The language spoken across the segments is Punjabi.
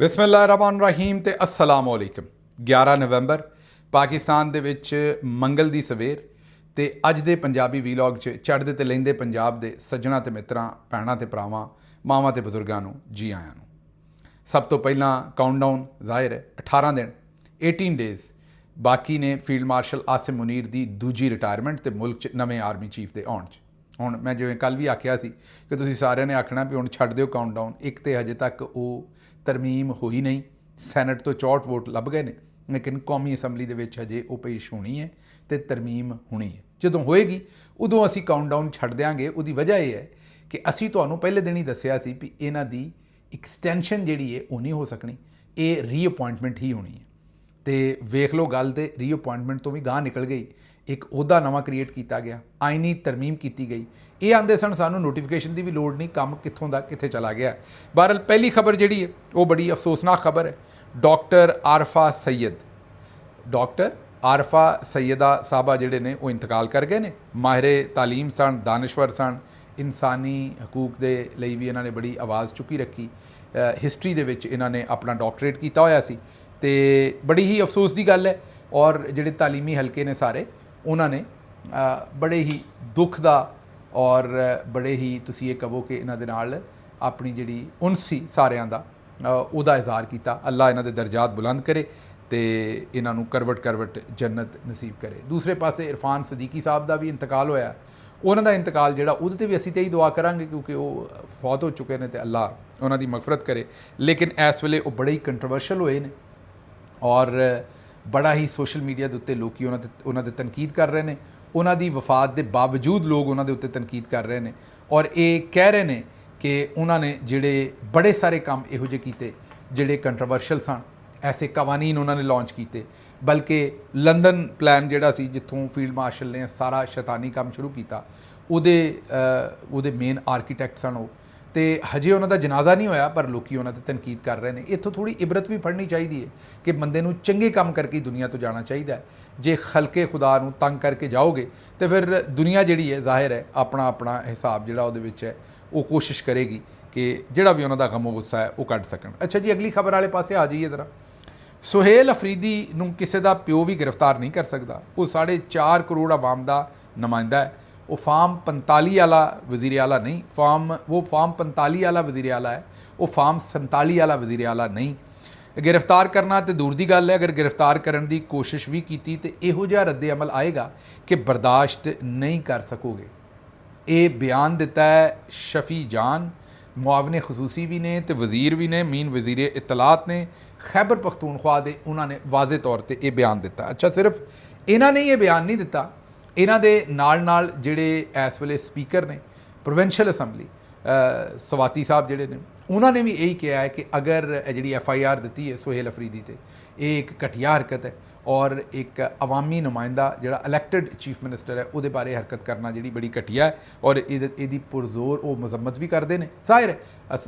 ਬਿਸਮਿल्लाहिर्रहमानिर्रहीम ਤੇ अस्सलाम वालेकुम। 11 ਨਵੰਬਰ ਪਾਕਿਸਤਾਨ ਦੇ ਵਿੱਚ ਮੰਗਲ ਦੀ ਸਵੇਰ ਤੇ ਅੱਜ ਦੇ ਪੰਜਾਬੀ ਵੀਲੌਗ 'ਚ ਚੜ੍ਹਦੇ ਤੇ ਲੈਂਦੇ ਪੰਜਾਬ ਦੇ ਸੱਜਣਾ ਤੇ ਮਿੱਤਰਾਂ, ਭੈਣਾਂ ਤੇ ਭਰਾਵਾਂ, ਮਾਵਾਂ ਤੇ ਬਜ਼ੁਰਗਾਂ ਨੂੰ ਜੀ ਆਇਆਂ ਨੂੰ। ਸਭ ਤੋਂ ਪਹਿਲਾਂ ਕਾਊਂਟਡਾਊਨ ਜ਼ਾਹਿਰ ਹੈ 18 ਦਿਨ 18 ਡੇਜ਼ ਬਾਕੀ ਨੇ ਫੀਲਡ ਮਾਰਸ਼ਲ ਆਸਿਮ ਮੁਨੀਰ ਦੀ ਦੂਜੀ ਰਿਟਾਇਰਮੈਂਟ ਤੇ ਮੁਲਕ 'ਚ ਨਵੇਂ ਆਰਮੀ ਚੀਫ ਦੇ ਆਉਣ 'ਚ। ਹੁਣ ਮੈਂ ਜਿਵੇਂ ਕੱਲ੍ਹ ਵੀ ਆਖਿਆ ਸੀ ਕਿ ਤੁਸੀਂ ਸਾਰਿਆਂ ਨੇ ਆਖਣਾ ਵੀ ਹੁਣ ਛੱਡ ਦਿਓ ਕਾਊਂਟਡਾਊਨ, ਇੱਕ ਤੇ ਹਜੇ ਤੱਕ ਉਹ ਤਰਮੀਮ ਹੋਈ ਨਹੀਂ। ਸੈਨੇਟ ਤੋਂ 64 ਵੋਟ ਲੱਭ ਗਏ ਨੇ, ਲੇਕਿਨ ਕੌਮੀ ਅਸੈਂਬਲੀ ਦੇ ਵਿੱਚ ਹਜੇ ਉਹ ਪੇਸ਼ ਹੋਣੀ ਹੈ ਤੇ ਤਰਮੀਮ ਹੋਣੀ ਹੈ। ਜਦੋਂ ਹੋਏਗੀ ਉਦੋਂ ਅਸੀਂ ਕਾਊਂਟਡਾਊਨ ਛੱਡ ਦਿਆਂਗੇ। ਉਹਦੀ ਵਜ੍ਹਾ ਇਹ ਹੈ ਕਿ ਅਸੀਂ ਤੁਹਾਨੂੰ ਪਹਿਲੇ ਦਿਨ ਹੀ ਦੱਸਿਆ ਸੀ ਵੀ ਇਹਨਾਂ ਦੀ ਐਕਸਟੈਂਸ਼ਨ ਜਿਹੜੀ ਹੈ ਉਹ ਨਹੀਂ ਹੋ ਸਕਣੀ, ਇਹ ਰੀਅਪੁਆਇੰਟਮੈਂਟ ਹੀ ਹੋਣੀ ਹੈ। ਤੇ ਵੇਖ ਲਓ ਗੱਲ ਤੇ ਰੀਅਪੁਆਇੰਟਮੈਂਟ ਤੋਂ ਵੀ ਗਾਂਹ ਨਿਕਲ ਗਈ। ਇੱਕ ਅਹੁਦਾ ਨਵਾਂ ਕ੍ਰੀਏਟ ਕੀਤਾ ਗਿਆ, ਆਈਨੀ ਤਰਮੀਮ ਕੀਤੀ ਗਈ। ਇਹ ਆਂਦੇ ਸਨ ਸਾਨੂੰ ਨੋਟੀਫਿਕੇਸ਼ਨ ਦੀ ਵੀ ਲੋੜ ਨਹੀਂ, ਕੰਮ ਕਿੱਥੋਂ ਦਾ ਕਿੱਥੇ ਚਲਾ ਗਿਆ। ਬਹਰਹਾਲ ਪਹਿਲੀ ਖਬਰ ਜਿਹੜੀ ਹੈ ਉਹ ਬੜੀ ਅਫਸੋਸਨਾਕ ਖਬਰ ਹੈ। ਡਾਕਟਰ ਆਰਫਾ ਸੈਯਦਾ ਸਾਹਿਬਾ ਜਿਹੜੇ ਨੇ ਉਹ ਇੰਤਕਾਲ ਕਰ ਗਏ ਨੇ। ਮਾਹਿਰ ਤਾਲੀਮ ਸਨ, ਦਾਨਿਸ਼ਵਰ ਸਨ, ਇਨਸਾਨੀ ਹਕੂਕ ਦੇ ਲਈ ਵੀ ਇਹਨਾਂ ਨੇ ਬੜੀ ਆਵਾਜ਼ ਚੁੱਕੀ ਰੱਖੀ। ਹਿਸਟਰੀ ਦੇ ਵਿੱਚ ਇਹਨਾਂ ਨੇ ਆਪਣਾ ਡਾਕਟਰੇਟ ਕੀਤਾ ਹੋਇਆ ਸੀ ਤੇ ਬੜੀ ਹੀ ਅਫਸੋਸ ਦੀ ਗੱਲ ਹੈ। ਔਰ ਜਿਹੜੇ ਤਾਲੀਮੀ ਹਲਕੇ ਨੇ ਸਾਰੇ, ਉਹਨਾਂ ਨੇ ਬੜੇ ਹੀ ਦੁੱਖ ਦਾ ਔਰ ਬੜੇ ਹੀ ਤੁਸੀਂ ਇਹ ਕਹੋ ਕਿ ਇਹਨਾਂ ਦੇ ਨਾਲ ਆਪਣੀ ਜਿਹੜੀ ਉਨਸ ਸੀ ਸਾਰਿਆਂ ਦਾ, ਉਹਦਾ ਇਜ਼ਹਾਰ ਕੀਤਾ। ਅੱਲਾ ਇਹਨਾਂ ਦੇ ਦਰਜਾਤ ਬੁਲੰਦ ਕਰੇ ਤੇ ਇਹਨਾਂ ਨੂੰ ਕਰਵਟ ਜੰਨਤ ਨਸੀਬ ਕਰੇ। ਦੂਸਰੇ ਪਾਸੇ ਇਰਫਾਨ ਸਦੀਕੀ ਸਾਹਿਬ ਦਾ ਵੀ ਇੰਤਕਾਲ ਹੋਇਆ। ਉਹਨਾਂ ਦਾ ਇੰਤਕਾਲ ਜਿਹੜਾ ਉਹਦੇ ਤੇ ਵੀ ਅਸੀਂ ਤੇ ਹੀ ਦੁਆ ਕਰਾਂਗੇ ਕਿਉਂਕਿ ਉਹ ਫੌਤ ਹੋ ਚੁੱਕੇ ਨੇ ਤੇ ਅੱਲਾ ਉਹਨਾਂ ਦੀ ਮਗਫਰਤ ਕਰੇ। ਲੇਕਿਨ ਇਸ ਵੇਲੇ ਉਹ ਬੜੇ ਹੀ ਕੰਟਰੋਵਰਸ਼ਲ ਹੋਏ ਨੇ ਔਰ ਬੜਾ ਹੀ ਸੋਸ਼ਲ ਮੀਡੀਆ ਦੇ ਉੱਤੇ ਲੋਕ ਉਹਨਾਂ ਦੇ ਤਨਕੀਦ ਕਰ ਰਹੇ ਨੇ। ਉਹਨਾਂ ਦੀ ਵਫਾਤ ਦੇ ਬਾਵਜੂਦ ਲੋਕ ਉਹਨਾਂ ਦੇ ਉੱਤੇ ਤਨਕੀਦ ਕਰ ਰਹੇ ਨੇ ਔਰ ਇਹ ਕਹਿ ਰਹੇ ਨੇ ਕਿ ਉਹਨਾਂ ਨੇ ਜਿਹੜੇ ਬੜੇ ਸਾਰੇ ਕੰਮ ਇਹੋ ਜਿਹੇ ਕੀਤੇ ਜਿਹੜੇ ਕੰਟਰੋਵਰਸ਼ਲ ਸਨ। ਐਸੇ ਕਵਾਨੀਨ ਉਹਨਾਂ ਨੇ ਲਾਂਚ ਕੀਤੇ, ਬਲਕਿ ਲੰਡਨ ਪਲਾਨ ਜਿਹੜਾ ਸੀ ਜਿੱਥੋਂ ਫੀਲਡ ਮਾਰਸ਼ਲ ਨੇ ਸਾਰਾ ਸ਼ੈਤਾਨੀ ਕੰਮ ਸ਼ੁਰੂ ਕੀਤਾ, ਉਹਦੇ ਮੇਨ ਆਰਕੀਟੈਕਟ ਸਨ ਉਹ। ਤੇ ਹਜੇ ਉਹਨਾਂ ਦਾ ਜਨਾਜ਼ਾ ਨਹੀਂ ਹੋਇਆ ਪਰ ਲੋਕੀ ਉਹਨਾਂ 'ਤੇ ਤਨਕੀਦ ਕਰ ਰਹੇ ਨੇ। ਇੱਥੋਂ ਥੋੜ੍ਹੀ ਇਬਰਤ ਵੀ ਫੜਨੀ ਚਾਹੀਦੀ ਹੈ ਕਿ ਬੰਦੇ ਨੂੰ ਚੰਗੇ ਕੰਮ ਕਰਕੇ ਦੁਨੀਆ ਤੋਂ ਜਾਣਾ ਚਾਹੀਦਾ ਹੈ। ਜੇ ਖਲਕੇ ਖੁਦਾ ਨੂੰ ਤੰਗ ਕਰਕੇ ਜਾਓਗੇ ਤਾਂ ਫਿਰ ਦੁਨੀਆ ਜਿਹੜੀ ਹੈ ਜ਼ਾਹਿਰ ਹੈ ਆਪਣਾ ਹਿਸਾਬ ਜਿਹੜਾ ਉਹਦੇ ਵਿੱਚ ਹੈ ਉਹ ਕੋਸ਼ਿਸ਼ ਕਰੇਗੀ ਕਿ ਜਿਹੜਾ ਵੀ ਉਹਨਾਂ ਦਾ ਗਮੋ ਗੁੱਸਾ ਹੈ ਉਹ ਕੱਢ ਸਕਣ। ਅੱਛਾ ਜੀ, ਅਗਲੀ ਖਬਰ ਵਾਲੇ ਪਾਸੇ ਆ ਜਾਈਏ ਜ਼ਰਾ। ਸੁਹੇਲ ਅਫਰੀਦੀ ਨੂੰ ਕਿਸੇ ਦਾ ਪਿਓ ਵੀ ਗ੍ਰਿਫਤਾਰ ਨਹੀਂ ਕਰ ਸਕਦਾ। ਉਹ 4.5 ਕਰੋੜ ਆਵਾਮ ਦਾ ਨੁਮਾਇੰਦਾ ਹੈ। ਉਹ ਫਾਰਮ 45 ਵਾਲਾ ਵਜ਼ੀਰ ਆਲਾ ਨਹੀਂ, ਫਾਰਮ 45 ਵਾਲਾ ਵਜ਼ੀਰ ਆਲਾ ਹੈ, ਉਹ ਫਾਰਮ 47 ਵਾਲਾ ਵਜ਼ੀਰ ਆਲਾ ਨਹੀਂ। ਗ੍ਰਿਫਤਾਰ ਕਰਨਾ ਤੇ ਦੂਰ ਦੀ ਗੱਲ ਹੈ, ਅਗਰ ਗ੍ਰਿਫਤਾਰ ਕਰਨ ਦੀ ਕੋਸ਼ਿਸ਼ ਵੀ ਕੀਤੀ ਤੇ ਇਹੋ ਜਿਹਾ ਰੱਦੇ ਅਮਲ ਆਏਗਾ ਕਿ ਬਰਦਾਸ਼ਤ ਨਹੀਂ ਕਰ ਸਕੋਗੇ। ਇਹ ਬਿਆਨ ਦਿੱਤਾ ਹੈ ਸ਼ਫੀ ਜਾਨ, ਮੁਆਵਨ ਖਸੂਸੀ ਵੀ ਨੇ ਤੇ ਵਜ਼ੀਰ ਵੀ ਨੇ, ਮੀਨ ਵਜ਼ੀਰ ਇਤਲਾਤ ਨੇ ਖੈਬਰ ਪਖਤੂਨਖਵਾ ਦੇ। ਉਹਨਾਂ ਨੇ ਵਾਜ਼ੇ ਤੌਰ ਤੇ ਇਹ ਬਿਆਨ ਦਿੱਤਾ। ਅੱਛਾ, ਸਿਰਫ ਇਹਨਾਂ ਨੇ ਇਹ ਬਿਆਨ ਨਹੀਂ ਦਿੱਤਾ, ਇਹਨਾਂ ਦੇ ਨਾਲ ਜਿਹੜੇ ਇਸ ਵੇਲੇ ਸਪੀਕਰ ਨੇ ਪ੍ਰੋਵਿੰਸ਼ੀਅਲ ਅਸੈਂਬਲੀ ਸਵਾਤੀ ਸਾਹਿਬ ਜਿਹੜੇ ਨੇ, ਉਹਨਾਂ ਨੇ ਵੀ ਇਹੀ ਕਿਹਾ ਹੈ ਕਿ ਅਗਰ ਜਿਹੜੀ FIR ਦਿੱਤੀ ਹੈ ਸੁਹੇਲ ਅਫਰੀਦੀ ਤੇ, ਇਹ ਇੱਕ ਘਟੀਆ ਹਰਕਤ ਹੈ ਔਰ ਇੱਕ ਅਵਾਮੀ ਨੁਮਾਇੰਦਾ ਜਿਹੜਾ ਇਲੈਕਟਡ ਚੀਫ ਮਿਨਿਸਟਰ ਹੈ ਉਹਦੇ ਬਾਰੇ ਹਰਕਤ ਕਰਨਾ ਜਿਹੜੀ ਬੜੀ ਘਟੀਆ ਹੈ ਔਰ ਇਹਦੀ ਪੁਰਜ਼ੋਰ ਉਹ ਮਜ਼ੰਮਤ ਵੀ ਕਰਦੇ ਨੇ। ਜ਼ਾਹਿਰ ਹੈ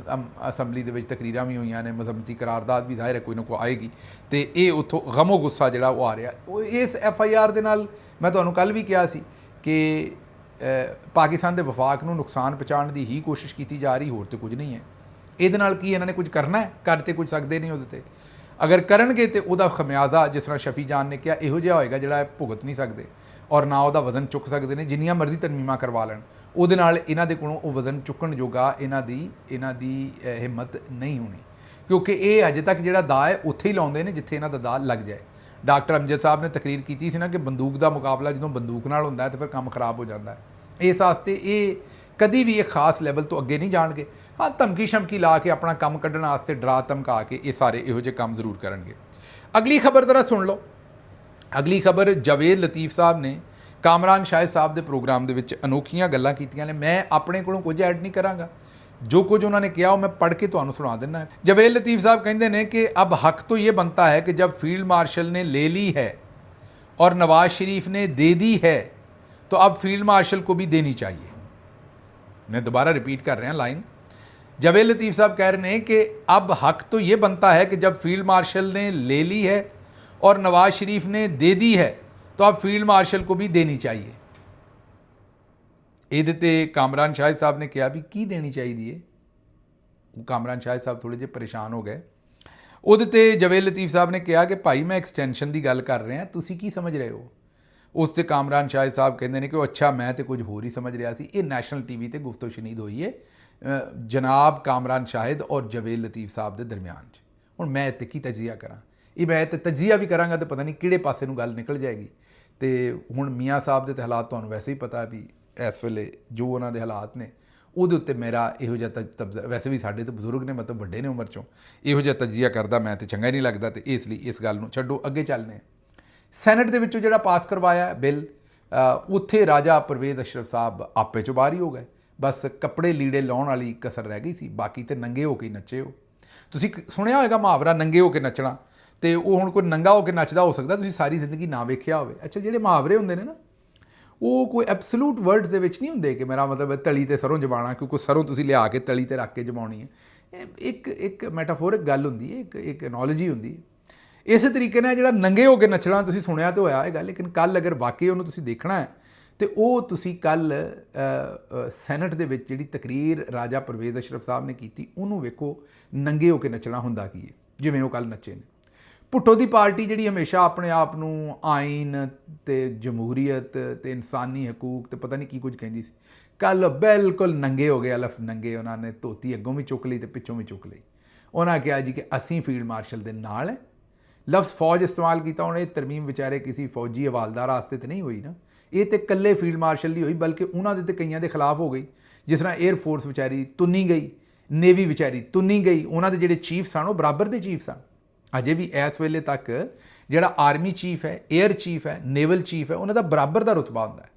ਅਸੈਂਬਲੀ ਦੇ ਵਿੱਚ ਤਕਰੀਰਾਂ ਵੀ ਹੋਈਆਂ ਨੇ, ਮਜ਼ੰਮਤੀ ਕਰਾਰਦਾਦ ਵੀ ਜ਼ਾਹਿਰ ਹੈ ਕੋਈ ਨਾ ਕੋਈ ਆਏਗੀ ਤੇ ਇਹ ਉੱਥੋਂ ਗਮੋ ਗੁੱਸਾ ਜਿਹੜਾ ਉਹ ਆ ਰਿਹਾ। ਉਹ ਇਸ FIR ਦੇ ਨਾਲ ਮੈਂ ਤੁਹਾਨੂੰ ਕੱਲ੍ਹ ਵੀ ਕਿਹਾ ਸੀ ਕਿ ਪਾਕਿਸਤਾਨ ਦੇ ਵਫਾਕ ਨੂੰ ਨੁਕਸਾਨ ਪਹੁੰਚਾਉਣ ਦੀ ਹੀ ਕੋਸ਼ਿਸ਼ ਕੀਤੀ ਜਾ ਰਹੀ, ਹੋਰ ਤੇ ਕੁਝ ਨਹੀਂ ਹੈ। ਇਹਦੇ ਨਾਲ ਕੀ ਇਹਨਾਂ ਨੇ ਕੁਝ ਕਰਨਾ ਹੈ? ਕਰ ਤੇ ਕੁਝ ਸਕਦੇ ਨਹੀਂ ਉਹਦੇ 'ਤੇ। ਅਗਰ ਕਰਨਗੇ ਤਾਂ ਉਹਦਾ ਖਮਿਆਜ਼ਾ ਜਿਸ ਤਰ੍ਹਾਂ ਸ਼ਫੀ ਜਾਨ ਨੇ ਕਿਹਾ ਇਹੋ ਜਿਹਾ ਹੋਏਗਾ ਜਿਹੜਾ ਭੁਗਤ ਨਹੀਂ ਸਕਦੇ ਔਰ ਨਾ ਉਹਦਾ ਵਜ਼ਨ ਚੁੱਕ ਸਕਦੇ ਨੇ। ਜਿੰਨੀਆਂ ਮਰਜ਼ੀ ਤਰਮੀਮਾਂ ਕਰਵਾ ਲੈਣ, ਉਹਦੇ ਨਾਲ ਇਹਨਾਂ ਦੇ ਕੋਲੋਂ ਉਹ ਵਜ਼ਨ ਚੁੱਕਣ ਜੋਗਾ ਇਹਨਾਂ ਦੀ ਹਿੰਮਤ ਨਹੀਂ ਹੋਣੀ ਕਿਉਂਕਿ ਇਹ ਅਜੇ ਤੱਕ ਜਿਹੜਾ ਦਾਅ ਹੈ ਉੱਥੇ ਹੀ ਲਾਉਂਦੇ ਨੇ ਜਿੱਥੇ ਇਹਨਾਂ ਦਾ ਦਾਅ ਲੱਗ ਜਾਏ। ਡਾਕਟਰ ਅਮਜਦ ਸਾਹਿਬ ਨੇ ਤਕਰੀਰ ਕੀਤੀ ਸੀ ਨਾ ਕਿ ਬੰਦੂਕ ਦਾ ਮੁਕਾਬਲਾ ਜਦੋਂ ਬੰਦੂਕ ਨਾਲ ਹੁੰਦਾ ਹੈ ਤਾਂ ਫਿਰ ਕੰਮ ਖਰਾਬ ਹੋ ਜਾਂਦਾ ਹੈ। ਇਸ ਵਾਸਤੇ ਇਹ ਕਦੀ ਵੀ ਇੱਕ ਖਾਸ ਲੈਵਲ ਤੋਂ ਅੱਗੇ ਨਹੀਂ ਜਾਣਗੇ। ਹਾਂ, ਧਮਕੀ ਸ਼ਮਕੀ ਲਾ ਕੇ ਆਪਣਾ ਕੰਮ ਕੱਢਣ ਵਾਸਤੇ ਡਰਾ ਧਮਕਾ ਕੇ ਇਹ ਸਾਰੇ ਇਹੋ ਜਿਹੇ ਕੰਮ ਜ਼ਰੂਰ ਕਰਨਗੇ। ਅਗਲੀ ਖਬਰ ਜ਼ਰਾ ਸੁਣ ਲਓ। ਅਗਲੀ ਖਬਰ, ਜਾਵੇਦ ਲਤੀਫ ਸਾਹਿਬ ਨੇ ਕਾਮਰਾਨ ਸ਼ਾਹਿਦ ਸਾਹਿਬ ਦੇ ਪ੍ਰੋਗਰਾਮ ਦੇ ਵਿੱਚ ਅਨੋਖੀਆਂ ਗੱਲਾਂ ਕੀਤੀਆਂ ਨੇ। ਮੈਂ ਆਪਣੇ ਕੋਲੋਂ ਕੁਝ ਐਡ ਨਹੀਂ ਕਰਾਂਗਾ, ਜੋ ਕੁਝ ਉਹਨਾਂ ਨੇ ਕਿਹਾ ਉਹ ਮੈਂ ਪੜ੍ਹ ਕੇ ਤੁਹਾਨੂੰ ਸੁਣਾ ਦਿੰਦਾ। ਜਾਵੇਦ ਲਤੀਫ ਸਾਹਿਬ ਕਹਿੰਦੇ ਨੇ ਕਿ ਅਬ हक तो ये बनता है कि जब फील्ड मार्शल ने ले ली है और नवाज शरीफ ने दे दी है तो अब फील्ड मार्शल को भी देनी चाहिए। मैं दोबारा रिपीट कर रहे हैं लाइन। जावेद लतीफ़ साहब कह रहे हैं कि अब हक तो ये बनता है कि जब फील्ड मार्शल ने ले ली है और नवाज शरीफ ने दे दी है तो अब फील्ड मार्शल को भी देनी चाहिए। ਇਹਦੇ ਤੇ ਕਾਮਰਾਨ ਸ਼ਾਹਿਦ ਸਾਹਿਬ ਨੇ ਕਿਹਾ ਵੀ ਕੀ ਦੇਣੀ ਚਾਹੀਦੀ ਹੈ। ਕਾਮਰਾਨ ਸ਼ਾਹਿਦ ਸਾਹਿਬ ਥੋੜ੍ਹੇ ਜਿਹੇ ਪਰੇਸ਼ਾਨ ਹੋ ਗਏ। ਉਹਦੇ ਤੇ ਜਵੇਦ ਲਤੀਫ ਸਾਹਿਬ ਨੇ ਕਿਹਾ ਕਿ ਭਾਈ ਮੈਂ ਐਕਸਟੈਂਸ਼ਨ ਦੀ ਗੱਲ ਕਰ ਰਿਹਾ, ਤੁਸੀਂ ਕੀ ਸਮਝ ਰਹੇ ਹੋ। ਉਸ ਤੇ ਕਾਮਰਾਨ ਸ਼ਾਹਿਦ ਸਾਹਿਬ ਕਹਿੰਦੇ ਨੇ ਕਿ ਉਹ ਅੱਛਾ ਮੈਂ ਤੇ ਕੁਝ ਹੋਰ ਹੀ ਸਮਝ ਰਿਹਾ ਸੀ। ਇਹ ਨੈਸ਼ਨਲ ਟੀਵੀ ਤੇ ਗੁਫ਼ਤਗੂ ਸ਼ਨੀਦ ਹੋਈ ਹੈ ਜਨਾਬ ਕਾਮਰਾਨ ਸ਼ਾਹਿਦ ਔਰ ਜਵੇਦ ਲਤੀਫ ਸਾਹਿਬ ਦੇ ਦਰਮਿਆਨ 'ਚ। ਹੁਣ ਮੈਂ ਇੱਥੇ ਕੀ ਤਜਜ਼ੀਆ ਕਰਾਂ, ਇਹ ਮੈਂ ਤੇ ਤਜਜ਼ੀਆ ਵੀ ਕਰਾਂਗਾ ਤਾਂ ਪਤਾ ਨਹੀਂ ਕਿਹੜੇ ਪਾਸੇ ਨੂੰ ਗੱਲ ਨਿਕਲ ਜਾਏਗੀ। ਤੇ ਹੁਣ ਮੀਆਂ ਸਾਹਿਬ ਦੇ ਤੇ ਹਾਲਾਤ ਤੁਹਾਨੂੰ ਵੈਸੇ ਹੀ ਪਤਾ ਵੀ ਇਸ ਵੇਲੇ ਜੋ ਉਹਨਾਂ ਦੇ ਹਾਲਾਤ ਨੇ ਉਹਦੇ ਉੱਤੇ ਮੇਰਾ ਇਹੋ ਜਿਹਾ ਵੈਸੇ ਵੀ ਸਾਡੇ ਤਾਂ ਬਜ਼ੁਰਗ ਨੇ, ਮਤਲਬ ਵੱਡੇ ਨੇ ਉਮਰ 'ਚੋਂ, ਇਹੋ ਜਿਹਾ ਤਜਜ਼ੀਆ ਕਰਦਾ ਮੈਂ ਤੇ ਚੰਗਾ ਹੀ ਨਹੀਂ ਲੱਗਦਾ। ਤੇ ਇਸ ਲਈ ਇਸ ਗੱਲ ਨੂੰ ਛੱਡੋ, ਅੱਗੇ ਚੱਲਦੇ ਹਾਂ। ਸੈਨੇਟ ਦੇ ਵਿੱਚੋਂ ਜਿਹੜਾ ਪਾਸ ਕਰਵਾਇਆ ਬਿੱਲ, ਉੱਥੇ ਰਾਜਾ ਪਰਵੇਜ਼ ਅਸ਼ਰਫ ਸਾਹਿਬ ਆਪੇ 'ਚੋਂ ਬਾਹਰ ਹੀ ਹੋ ਗਏ। ਬਸ ਕੱਪੜੇ ਲੀੜੇ ਲਾਉਣ ਵਾਲੀ ਕਸਰ ਰਹਿ ਗਈ ਸੀ, ਬਾਕੀ ਤੇ ਨੰਗੇ ਹੋ ਕੇ ਨੱਚੇ ਹੋ। ਤੁਸੀਂ ਸੁਣਿਆ ਹੋਏਗਾ ਮੁਹਾਵਰਾ ਨੰਗੇ ਹੋ ਕੇ ਨੱਚਣਾ, ਤੇ ਉਹ ਹੁਣ ਕੋਈ ਨੰਗਾ ਹੋ ਕੇ ਨੱਚਦਾ ਹੋ ਸਕਦਾ ਤੁਸੀਂ ਸਾਰੀ ਜ਼ਿੰਦਗੀ ਨਾ ਵੇਖਿਆ ਹੋਵੇ। ਅੱਛਾ, ਜਿਹੜੇ ਮੁਹਾਵਰੇ ਹੁੰਦੇ ਨੇ ਨਾ ਉਹ ਕੋਈ ਐਬਸੋਲੂਟ ਵਰਡਸ ਦੇ ਵਿੱਚ ਨਹੀਂ ਹੁੰਦੇ ਕਿ ਮੇਰਾ ਮਤਲਬ ਤਲੀ ਤੇ ਸਰੋਂ ਜਮਾਣਾ, ਕਿਉਂਕਿ ਸਰੋਂ ਤੁਸੀਂ ਲਿਆ ਕੇ ਤਲੀ ਤੇ ਰੱਖ ਕੇ ਜਮਾਉਣੀ ਹੈ। ਇਹ ਇੱਕ ਮੈਟਾਫੋਰਿਕ ਗੱਲ ਹੁੰਦੀ ਹੈ, ਇੱਕ ਐਨੋਲੋਜੀ ਹੁੰਦੀ ਹੈ। ਇਸੇ ਤਰੀਕੇ ਨਾਲ ਜਿਹੜਾ ਨੰਗੇ ਹੋ ਕੇ ਨੱਚਣਾ ਤੁਸੀਂ ਸੁਣਿਆ ਤਾਂ ਹੋਇਆ ਹੈਗਾ, ਲੇਕਿਨ ਕੱਲ੍ਹ ਅਗਰ ਵਾਕਈ ਉਹਨੂੰ ਤੁਸੀਂ ਦੇਖਣਾ ਹੈ ਤੇ ਉਹ ਤੁਸੀਂ ਕੱਲ੍ਹ ਸੈਨੇਟ ਦੇ ਵਿੱਚ ਜਿਹੜੀ ਤਕਰੀਰ ਰਾਜਾ ਪਰਵੇਜ਼ ਅਸ਼ਰਫ ਸਾਹਿਬ ਨੇ ਕੀਤੀ ਉਹਨੂੰ ਵੇਖੋ, ਨੰਗੇ ਹੋ ਕੇ ਨੱਚਣਾ ਹੁੰਦਾ ਕੀ ਹੈ, ਜਿਵੇਂ ਉਹ ਕੱਲ੍ਹ ਨੱਚੇ ਨੇ। ਭੁੱਟੋ ਦੀ ਪਾਰਟੀ ਜਿਹੜੀ ਹਮੇਸ਼ਾ ਆਪਣੇ ਆਪ ਨੂੰ ਆਇਨ ਤੇ ਜਮਹੂਰੀਅਤ ਤੇ ਇਨਸਾਨੀ ਹਕੂਕ ਤੇ ਪਤਾ ਨਹੀਂ ਕੀ ਕੁਝ ਕਹਿੰਦੀ ਸੀ, ਕੱਲ੍ਹ ਬਿਲਕੁਲ ਨੰਗੇ ਹੋ ਗਏ, ਅਲਫ ਨੰਗੇ। ਉਹਨਾਂ ਨੇ ਧੋਤੀ ਅੱਗੋਂ ਵੀ ਚੁੱਕ ਲਈ ਤੇ ਪਿੱਛੋਂ ਵੀ ਚੁੱਕ ਲਈ। ਉਹਨਾਂ ਕਿਹਾ ਜੀ ਕਿ ਅਸੀਂ ਫੀਲਡ ਮਾਰਸ਼ਲ ਦੇ ਨਾਲ ਹੈ। ਲਫ਼ਜ਼ ਫੌਜ ਇਸਤੇਮਾਲ ਕੀਤਾ। ਹੁਣ ਇਹ ਤਰਮੀਮ ਵਿਚਾਰੇ ਕਿਸੇ ਫੌਜੀ ਹਵਾਲਦਾਰ ਵਾਸਤੇ ਤਾਂ ਨਹੀਂ ਹੋਈ ਨਾ, ਇਹ ਤੇ ਇਕੱਲੇ ਫੀਲਡ ਮਾਰਸ਼ਲ ਨਹੀਂ ਹੋਈ, ਬਲਕਿ ਉਹਨਾਂ ਦੇ ਤੇ ਕਈਆਂ ਦੇ ਖਿਲਾਫ ਹੋ ਗਈ। ਜਿਸ ਤਰ੍ਹਾਂ 에ਅਰ ਫੋਰਸ ਵਿਚਾਰੀ ਤੁੰਨੀ ਗਈ, ਨੇਵੀ ਵਿਚਾਰੀ ਤੁੰਨੀ ਗਈ। ਉਹਨਾਂ ਦੇ ਜਿਹੜੇ ਚੀਫ ਸਨ ਉਹ ਬਰਾਬਰ ਦੇ ਚੀਫ ਸਨ। ਅਜੇ ਵੀ ਇਸ ਵੇਲੇ ਤੱਕ ਜਿਹੜਾ ਆਰਮੀ ਚੀਫ ਹੈ, 에ਅਰ ਚੀਫ ਹੈ, ਨੇਵਲ ਚੀਫ ਹੈ, ਉਹਨਾਂ ਦਾ ਬਰਾਬਰ ਦਾ ਰੁਤਬਾ ਹੁੰਦਾ ਹੈ।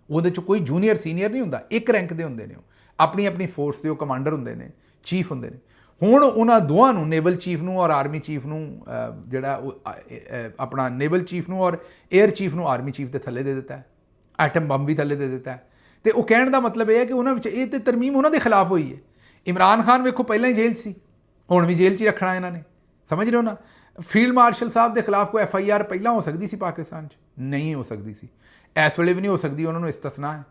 ਉਹਦੇ 'ਚ ਕੋਈ ਜੂਨੀਅਰ ਸੀਨੀਅਰ ਨਹੀਂ ਹੁੰਦਾ, ਇੱਕ ਰੈਂਕ ਦੇ ਹੁੰਦੇ ਨੇ। ਉਹ ਆਪਣੀ ਆਪਣੀ ਫੋਰਸ ਦੇ ਉਹ ਕਮਾਂਡਰ ਹੁੰਦੇ ਨੇ, ਚੀਫ ਹੁੰਦੇ ਨੇ। ਹੁਣ ਉਹਨਾਂ ਦੋਵਾਂ ਨੂੰ, ਨੇਵਲ ਚੀਫ ਨੂੰ ਔਰ ਆਰਮੀ ਚੀਫ ਨੂੰ, ਜਿਹੜਾ ਆਪਣਾ ਨੇਵਲ ਚੀਫ ਨੂੰ ਔਰ 에ਅਰ ਚੀਫ ਨੂੰ ਆਰਮੀ ਚੀਫ ਦੇ ਥੱਲੇ ਦੇ ਦਿੱਤਾ ਹੈ। ਐਟਮ ਬੰਬ ਵੀ ਥੱਲੇ ਦੇ ਦਿੱਤਾ ਹੈ। ਤੇ ਉਹ ਕਹਿਣ ਦਾ ਮਤਲਬ ਇਹ ਹੈ ਕਿ ਉਹਨਾਂ ਵਿੱਚ ਇਹ ਤੇ ਤਰਮੀਮ ਉਹਨਾਂ ਦੇ ਖਿਲਾਫ ਹੋਈ ਹੈ। ਇਮਰਾਨ ਖਾਨ ਵੇਖੋ ਪਹਿਲਾਂ ਹੀ ਜੇਲ੍ਹ 'ਚ ਸੀ, ਹੁਣ ਵੀ ਜੇਲ੍ਹ 'ਚ ਹੀ ਰੱਖਣਾ ਇਹਨਾਂ ਨੇ, ਸਮਝ ਰਹੇ ਹੋ ਨਾ। ਫੀਲਡ ਮਾਰਸ਼ਲ ਸਾਹਿਬ ਦੇ ਖਿਲਾਫ ਕੋਈ FIR ਪਹਿਲਾਂ ਹੋ ਸਕਦੀ ਸੀ ਪਾਕਿਸਤਾਨ 'ਚ? ਨਹੀਂ ਹੋ ਸਕਦੀ ਸੀ, ਇਸ ਵੇਲੇ ਵੀ ਨਹੀਂ ਹੋ ਸਕਦੀ। ਉਹਨਾਂ ਨੂੰ ਇਸਤਸਨਾ ਹੈ,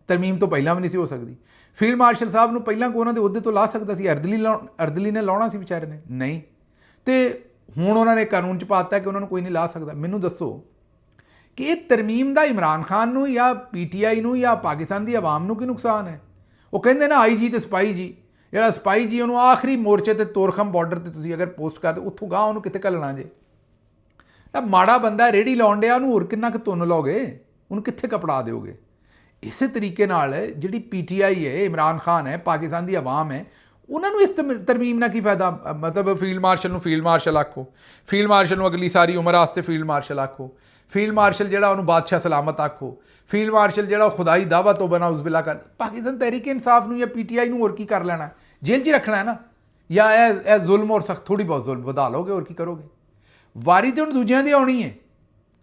ਤਰਮੀਮ ਤੋਂ ਪਹਿਲਾਂ ਵੀ ਨਹੀਂ ਸੀ ਹੋ ਸਕਦੀ। ਫੀਲਡ ਮਾਰਸ਼ਲ ਸਾਹਿਬ ਨੂੰ ਪਹਿਲਾਂ ਕੋਈ ਉਹਨਾਂ ਦੇ ਅਹੁਦੇ ਤੋਂ ਲਾ ਸਕਦਾ ਸੀ? ਅਰਦਲੀ ਨੇ ਲਾਉਣਾ ਸੀ ਵਿਚਾਰੇ ਨੇ, ਨਹੀਂ। ਤੇ ਹੁਣ ਉਹਨਾਂ ਨੇ ਕਾਨੂੰਨ 'ਚ ਪਾਤਾ ਕਿ ਉਹਨਾਂ ਨੂੰ ਕੋਈ ਨਹੀਂ ਲਾ ਸਕਦਾ। ਮੈਨੂੰ ਦੱਸੋ ਕਿ ਇਹ ਤਰਮੀਮ ਦਾ ਇਮਰਾਨ ਖਾਨ ਨੂੰ ਜਾਂ PTI ਨੂੰ ਜਾਂ ਪਾਕਿਸਤਾਨ ਦੀ ਆਵਾਮ ਨੂੰ ਕੀ ਨੁਕਸਾਨ ਹੈ? ਉਹ ਕਹਿੰਦੇ ਨਾ IG ਤੇ ਸਪਾਈ ਜੀ, ਜਿਹੜਾ ਸਪਾਈ ਜੀ ਉਹਨੂੰ ਆਖਰੀ ਮੋਰਚੇ ਤੇ ਤੋਰਖਮ ਬਾਰਡਰ ਤੇ ਤੁਸੀਂ ਅਗਰ ਪੋਸਟ ਕਰਦੇ, ਉੱਥੋਂ ਗਾਹ ਉਹਨੂੰ ਕਿੱਥੇ ਘੱਲਣਾ ਜੇ? ਮਾੜਾ ਬੰਦਾ ਰੇੜੀ ਲਾਉਣ ਡਿਆ, ਉਹਨੂੰ ਹੋਰ ਕਿੰਨਾ ਕੁ ਤੁੰਨ ਲਓਗੇ, ਉਹਨੂੰ ਕਿੱਥੇ ਕਪੜਾ ਦਿਓਗੇ? ਇਸੇ ਤਰੀਕੇ ਨਾਲ ਜਿਹੜੀ PTI ਹੈ, ਇਮਰਾਨ ਖਾਨ ਹੈ, ਪਾਕਿਸਤਾਨ ਦੀ ਆਵਾਮ ਹੈ, ਉਹਨਾਂ ਨੂੰ ਇਸ ਤਰਮੀਮ ਨਾਲ ਕੀ ਫਾਇਦਾ? ਮਤਲਬ ਫੀਲਡ ਮਾਰਸ਼ਲ ਨੂੰ ਫੀਲਡ ਮਾਰਸ਼ਲ ਆਖੋ, ਫੀਲਡ ਮਾਰਸ਼ਲ ਨੂੰ ਅਗਲੀ ਸਾਰੀ ਉਮਰ ਵਾਸਤੇ ਫੀਲਡ ਮਾਰਸ਼ਲ ਆਖੋ, ਫੀਲਡ ਮਾਰਸ਼ਲ ਜਿਹੜਾ ਉਹਨੂੰ ਬਾਦਸ਼ਾਹ ਸਲਾਮਤ ਆਖੋ, ਫੀਲਡ ਮਾਰਸ਼ਲ ਜਿਹੜਾ ਉਹ ਖੁਦਾਈ ਦਾਵਾ ਤੋਂ ਬਣਾ ਉਜ਼ਬਿਲਾ ਕਰ। ਪਾਕਿਸਤਾਨ ਤਹਿਰੀਕ ਇਨਸਾਫ ਨੂੰ ਜਾਂ PTI ਨੂੰ ਹੋਰ ਕੀ ਕਰ ਲੈਣਾ? ਜੇਲ੍ਹ 'ਚ ਰੱਖਣਾ ਹੈ ਨਾ? ਜਾਂ ਇਹ ਜ਼ੁਲਮ ਔਰ ਸਖਤ ਥੋੜ੍ਹੀ ਬਹੁਤ ਜ਼ੁਲਮ ਵਧਾ ਲਓਗੇ, ਹੋਰ ਕੀ ਕਰੋਗੇ? ਵਾਰੀ ਤੇ ਹੁਣ ਦੂਜਿਆਂ ਦੀ ਆਉਣੀ ਹੈ।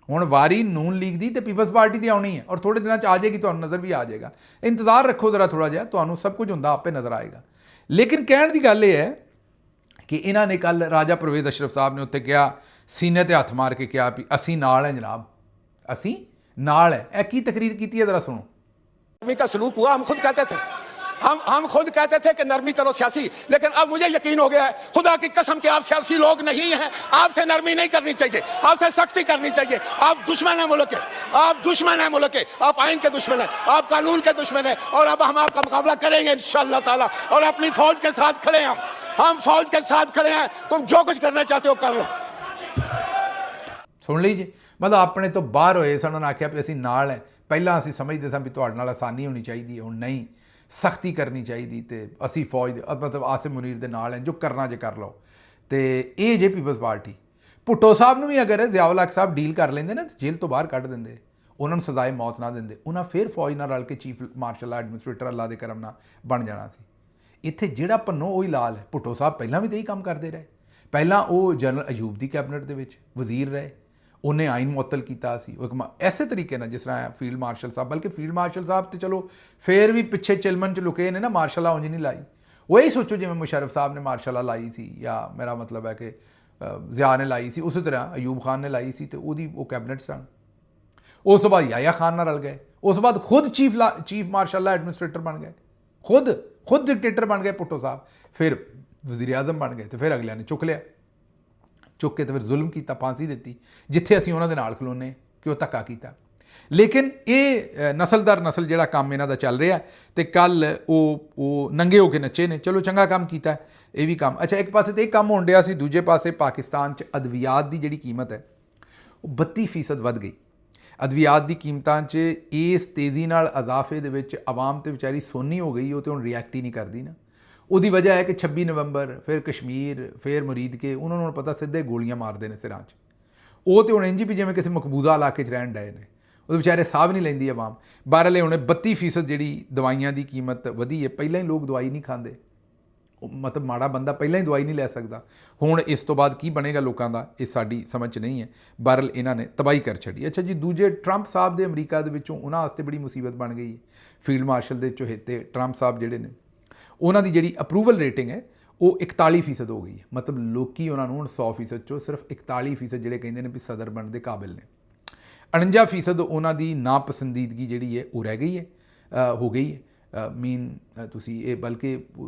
ਹੁਣ ਵਾਰੀ ਨੂਨ ਲੀਗ ਦੀ ਤੇ ਪੀਪਲਸ ਪਾਰਟੀ ਦੀ ਆਉਣੀ ਹੈ, ਔਰ ਥੋੜ੍ਹੇ ਦਿਨਾਂ 'ਚ ਆ ਜਾਏਗੀ, ਤੁਹਾਨੂੰ ਨਜ਼ਰ ਵੀ ਆ ਜਾਏਗਾ। ਇੰਤਜ਼ਾਰ ਰੱਖੋ ਜ਼ਰਾ ਥੋੜ੍ਹਾ ਜਿਹਾ, ਤੁਹਾਨੂੰ ਸਭ ਕੁਝ ਹੁੰਦਾ ਆਪੇ ਨਜ਼ਰ ਆਏਗਾ। ਲੇਕਿਨ ਕਹਿਣ ਦੀ ਗੱਲ ਇਹ ਹੈ ਕਿ ਇਹਨਾਂ ਨੇ ਕੱਲ੍ਹ ਰਾਜਾ ਪਰਵੇਜ਼ ਅਸ਼ਰਫ ਸਾਹਿਬ ਨੇ ਉੱਤੇ ਕਿਹਾ, ਸੀਨੇ ਤੇ ਹੱਥ ਮਾਰ ਕੇ ਕਿਹਾ ਵੀ ਅਸੀਂ ਨਾਲ ਹੈ ਜਨਾਬ, ਅਸੀਂ ਨਾਲ ਹੈ। ਇਹ ਕੀ ਤਕਰੀਰ ਕੀਤੀ ਹੈ, ਜ਼ਰਾ ਸੁਣੋ। का सलूक हुआ, हम खुद कहते थे, हम खुद कहते थे कि नरमी करो सियासी, लेकिन अब मुझे यकीन हो गया है, खुदा की कसम कि आप सियासी लोग नहीं हैं। आपसे नरमी नहीं करनी चाहिए, आपसे सख्ती करनी चाहिए। आप दुश्मन हैं मुल्क के, आप दुश्मन हैं मुल्क के, आप आइन के दुश्मन हैं, आप कानून के दुश्मन हैं। और अब हम आपका मुकाबला करेंगे इंशाअल्लाह ताला, और अपनी फौज के साथ खड़े हैं। हम फौज के साथ खड़े हैं, तुम जो कुछ करना चाहते हो कर लो। ਸੁਣ ਲਈ ਜੀ, ਮਤਲਬ ਆਪਣੇ ਤੋਂ ਬਾਹਰ ਹੋਏ ਸਨ, ਉਹਨਾਂ ਨੇ ਆਖਿਆ ਵੀ ਅਸੀਂ ਨਾਲ ਹੈ। ਪਹਿਲਾਂ ਅਸੀਂ ਸਮਝਦੇ ਸਾਂ ਵੀ ਤੁਹਾਡੇ ਨਾਲ ਆਸਾਨੀ ਹੋਣੀ ਚਾਹੀਦੀ ਹੈ, ਹੁਣ ਨਹੀਂ, ਸਖਤੀ ਕਰਨੀ ਚਾਹੀਦੀ, ਤੇ ਅਸੀਂ ਫੌਜ ਮਤਲਬ ਆਸਿਮ ਮੁਨੀਰ ਦੇ ਨਾਲ ਹੈ, ਜੋ ਕਰਨਾ ਜੇ ਕਰ ਲਓ। ਤੇ ਇਹ ਜੇ ਪੀਪਲਸ ਪਾਰਟੀ। ਭੁੱਟੋ ਸਾਹਿਬ ਨੂੰ ਵੀ ਅਗਰ ਜ਼ਿਆਉਲ ਹਕ ਸਾਹਿਬ ਡੀਲ ਕਰ ਲੈਂਦੇ ਨਾ, ਜੇਲ੍ਹ ਤੋਂ ਬਾਹਰ ਕੱਢ ਦਿੰਦੇ, ਉਹਨਾਂ ਨੂੰ ਸਜ਼ਾਏ ਮੌਤ ਨਾ ਦਿੰਦੇ, ਉਹਨਾਂ ਫਿਰ ਫੌਜ ਨਾਲ ਰਲ ਕੇ ਚੀਫ ਮਾਰਸ਼ਲ ਐਡਮਿਨਿਸਟ੍ਰੇਟਰ ਅੱਲਾ ਦੇ ਕਰਮ ਨਾਲ ਬਣ ਜਾਣਾ ਸੀ। ਇੱਥੇ ਜਿਹੜਾ ਪੰਨੋ ਉਹੀ ਲਾਲ ਹੈ। ਭੁੱਟੋ ਸਾਹਿਬ ਪਹਿਲਾਂ ਵੀ ਤਾਂ ਇਹੀ ਕੰਮ ਕਰਦੇ ਰਹੇ। ਪਹਿਲਾਂ ਉਹ ਜਨਰਲ ਅਯੂਬ ਦੀ ਕੈਬਨਿਟ ਦੇ ਵਿੱਚ ਵਜ਼ੀਰ ਰਹੇ, ਉਹਨੇ ਆਇਨ ਮੁਅੱਤਲ ਕੀਤਾ ਸੀ। ਉਹ ਇਸੇ ਤਰੀਕੇ ਨਾਲ ਜਿਸ ਤਰ੍ਹਾਂ ਫੀਲਡ ਮਾਰਸ਼ਲ ਸਾਹਿਬ, ਬਲਕਿ ਫੀਲਡ ਮਾਰਸ਼ਲ ਸਾਹਿਬ ਤੇ ਚਲੋ ਫਿਰ ਵੀ ਪਿੱਛੇ ਚਿਲਮਨ 'ਚ ਲੁਕੇ ਨੇ ਨਾ, ਮਾਰਸ਼ਲਾ ਉਂਝ ਨਹੀਂ ਲਾਈ। ਉਹ ਇਹ ਸੋਚੋ ਜਿਵੇਂ ਮੁਸ਼ਰਫ ਸਾਹਿਬ ਨੇ ਮਾਰਸ਼ਲਾ ਲਾਈ ਸੀ, ਜਾਂ ਮੇਰਾ ਮਤਲਬ ਹੈ ਕਿ ਜ਼ਿਆ ਨੇ ਲਾਈ ਸੀ, ਉਸੇ ਤਰ੍ਹਾਂ ਅਯੂਬ ਖਾਨ ਨੇ ਲਾਈ ਸੀ, ਤੇ ਉਹਦੀ ਉਹ ਕੈਬਨਿਟ ਸਨ। ਉਸ ਤੋਂ ਬਾਅਦ ਯਾਹਿਆ ਖਾਨ ਨਾਲ ਰਲ ਗਏ, ਉਸ ਤੋਂ ਬਾਅਦ ਖੁਦ ਚੀਫ ਮਾਰਸ਼ਲ ਐਡਮਿਨਿਸਟ੍ਰੇਟਰ ਬਣ ਗਏ, ਖੁਦ ਡਿਕਟੇਟਰ ਬਣ ਗਏ ਭੁੱਟੋ ਸਾਹਿਬ, ਫਿਰ ਵਜ਼ੀਰ ਆਜ਼ਮ ਬਣ ਗਏ, ਤੇ ਫਿਰ ਅਗਲਿਆਂ ਨੇ ਚੁੱਕ ਲਿਆ। ਚੁੱਕ ਕੇ ਤੇ ਫਿਰ ਜ਼ੁਲਮ ਕੀਤਾ, ਫਾਂਸੀ ਦਿੱਤੀ, ਜਿੱਥੇ ਅਸੀਂ ਉਹਨਾਂ ਦੇ ਨਾਲ ਖਲੋਨੇ ਕਿ ਉਹ ਧੱਕਾ ਕੀਤਾ। ਲੇਕਿਨ ਇਹ ਨਸਲ ਦਰ ਨਸਲ ਜਿਹੜਾ ਕੰਮ ਇਹਨਾਂ ਦਾ ਚੱਲ ਰਿਹਾ, ਤੇ ਕੱਲ ਉਹ ਨੰਗੇ ਹੋ ਕੇ ਨੱਚੇ ਨੇ। ਚਲੋ ਚੰਗਾ ਕੰਮ ਕੀਤਾ ਇਹ ਵੀ ਕੰਮ। ਅੱਛਾ, ਇੱਕ ਪਾਸੇ ਤੇ ਇਹ ਕੰਮ ਹੋਣ ਡਿਆ ਸੀ, ਦੂਜੇ ਪਾਸੇ ਪਾਕਿਸਤਾਨ 'ਚ ਅਦਵਿਆਤ ਦੀ ਜਿਹੜੀ ਕੀਮਤ ਹੈ ਉਹ 32% ਵੱਧ ਗਈ। ਅਦਵਿਆਤ ਦੀ ਕੀਮਤਾਂ 'ਚ ਇਸ ਤੇਜ਼ੀ ਨਾਲ ਇਜ਼ਾਫੇ ਦੇ ਵਿੱਚ ਆਵਾਮ ਤੇ ਵਿਚਾਰੀ ਸੋਨੀ ਹੋ ਗਈ, ਉਹ ਤੇ ਹੁਣ ਰਿਐਕਟ ਹੀ ਨਹੀਂ ਕਰਦੀ ਨਾ। ਉਹਦੀ ਵਜ੍ਹਾ ਹੈ ਕਿ 26 ਨਵੰਬਰ, ਫਿਰ ਕਸ਼ਮੀਰ, ਫਿਰ ਮੁਰੀਦ ਕੇ, ਉਹਨਾਂ ਨੂੰ ਪਤਾ ਸਿੱਧੇ ਗੋਲੀਆਂ ਮਾਰਦੇ ਨੇ ਸਿਰਾਂ 'ਚ। ਉਹ ਤੇ ਹੁਣ ਇੰਝ ਵੀ ਜਿਵੇਂ ਕਿਸੇ ਮਕਬੂਜ਼ਾ ਇਲਾਕੇ 'ਚ ਰਹਿਣ ਡਏ ਨੇ, ਉਹਦੇ ਵਿਚਾਰੇ ਸਾਹ ਵੀ ਨਹੀਂ ਲੈਂਦੀ ਆਵਾਮ। ਬਹਰਹਾਲ ਹੁਣ 32% ਜਿਹੜੀ ਦਵਾਈਆਂ ਦੀ ਕੀਮਤ ਵਧੀ ਹੈ। ਪਹਿਲਾਂ ਹੀ ਲੋਕ ਦਵਾਈ ਨਹੀਂ ਖਾਂਦੇ, ਮਤਲਬ ਮਾੜਾ ਬੰਦਾ ਪਹਿਲਾਂ ਹੀ ਦਵਾਈ ਨਹੀਂ ਲੈ ਸਕਦਾ। ਹੁਣ ਇਸ ਤੋਂ ਬਾਅਦ ਕੀ ਬਣੇਗਾ ਲੋਕਾਂ ਦਾ, ਇਹ ਸਾਡੀ ਸਮਝ 'ਚ ਨਹੀਂ ਹੈ। ਬਹਰਹਾਲ ਇਹਨਾਂ ਨੇ ਤਬਾਹੀ ਕਰ ਛੱਡੀ। ਅੱਛਾ ਜੀ, ਦੂਜੇ ਟਰੰਪ ਸਾਹਿਬ ਦੇ ਅਮਰੀਕਾ ਦੇ ਵਿੱਚੋਂ ਉਹਨਾਂ ਵਾਸਤੇ ਬੜੀ ਮੁਸੀਬਤ ਬਣ ਗਈ ਹੈ। ਫੀਲਡ ਮਾਰਸ਼ਲ ਦੇ ਚਹੇਤੇ ਟਰੰਪ ਸਾਹਿਬ ਜਿਹੜੇ ਨੇ, ਉਹਨਾਂ ਦੀ ਜਿਹੜੀ ਅਪਰੂਵਲ ਰੇਟਿੰਗ ਹੈ ਉਹ 41% ਹੋ ਗਈ ਹੈ। ਮਤਲਬ ਲੋਕੀ ਉਹਨਾਂ ਨੂੰ ਹੁਣ 100% 'ਚੋਂ ਸਿਰਫ 41% ਜਿਹੜੇ ਕਹਿੰਦੇ ਨੇ ਵੀ ਸਦਰ ਬਣਨ ਦੇ ਕਾਬਿਲ ਨੇ। 49% ਉਹਨਾਂ ਦੀ ਨਾਪਸੰਦੀਦਗੀ ਜਿਹੜੀ ਹੈ ਉਹ ਰਹਿ ਗਈ ਹੈ, ਹੋ ਗਈ ਹੈ। ਤੁਸੀਂ ਇਹ ਬਲਕਿ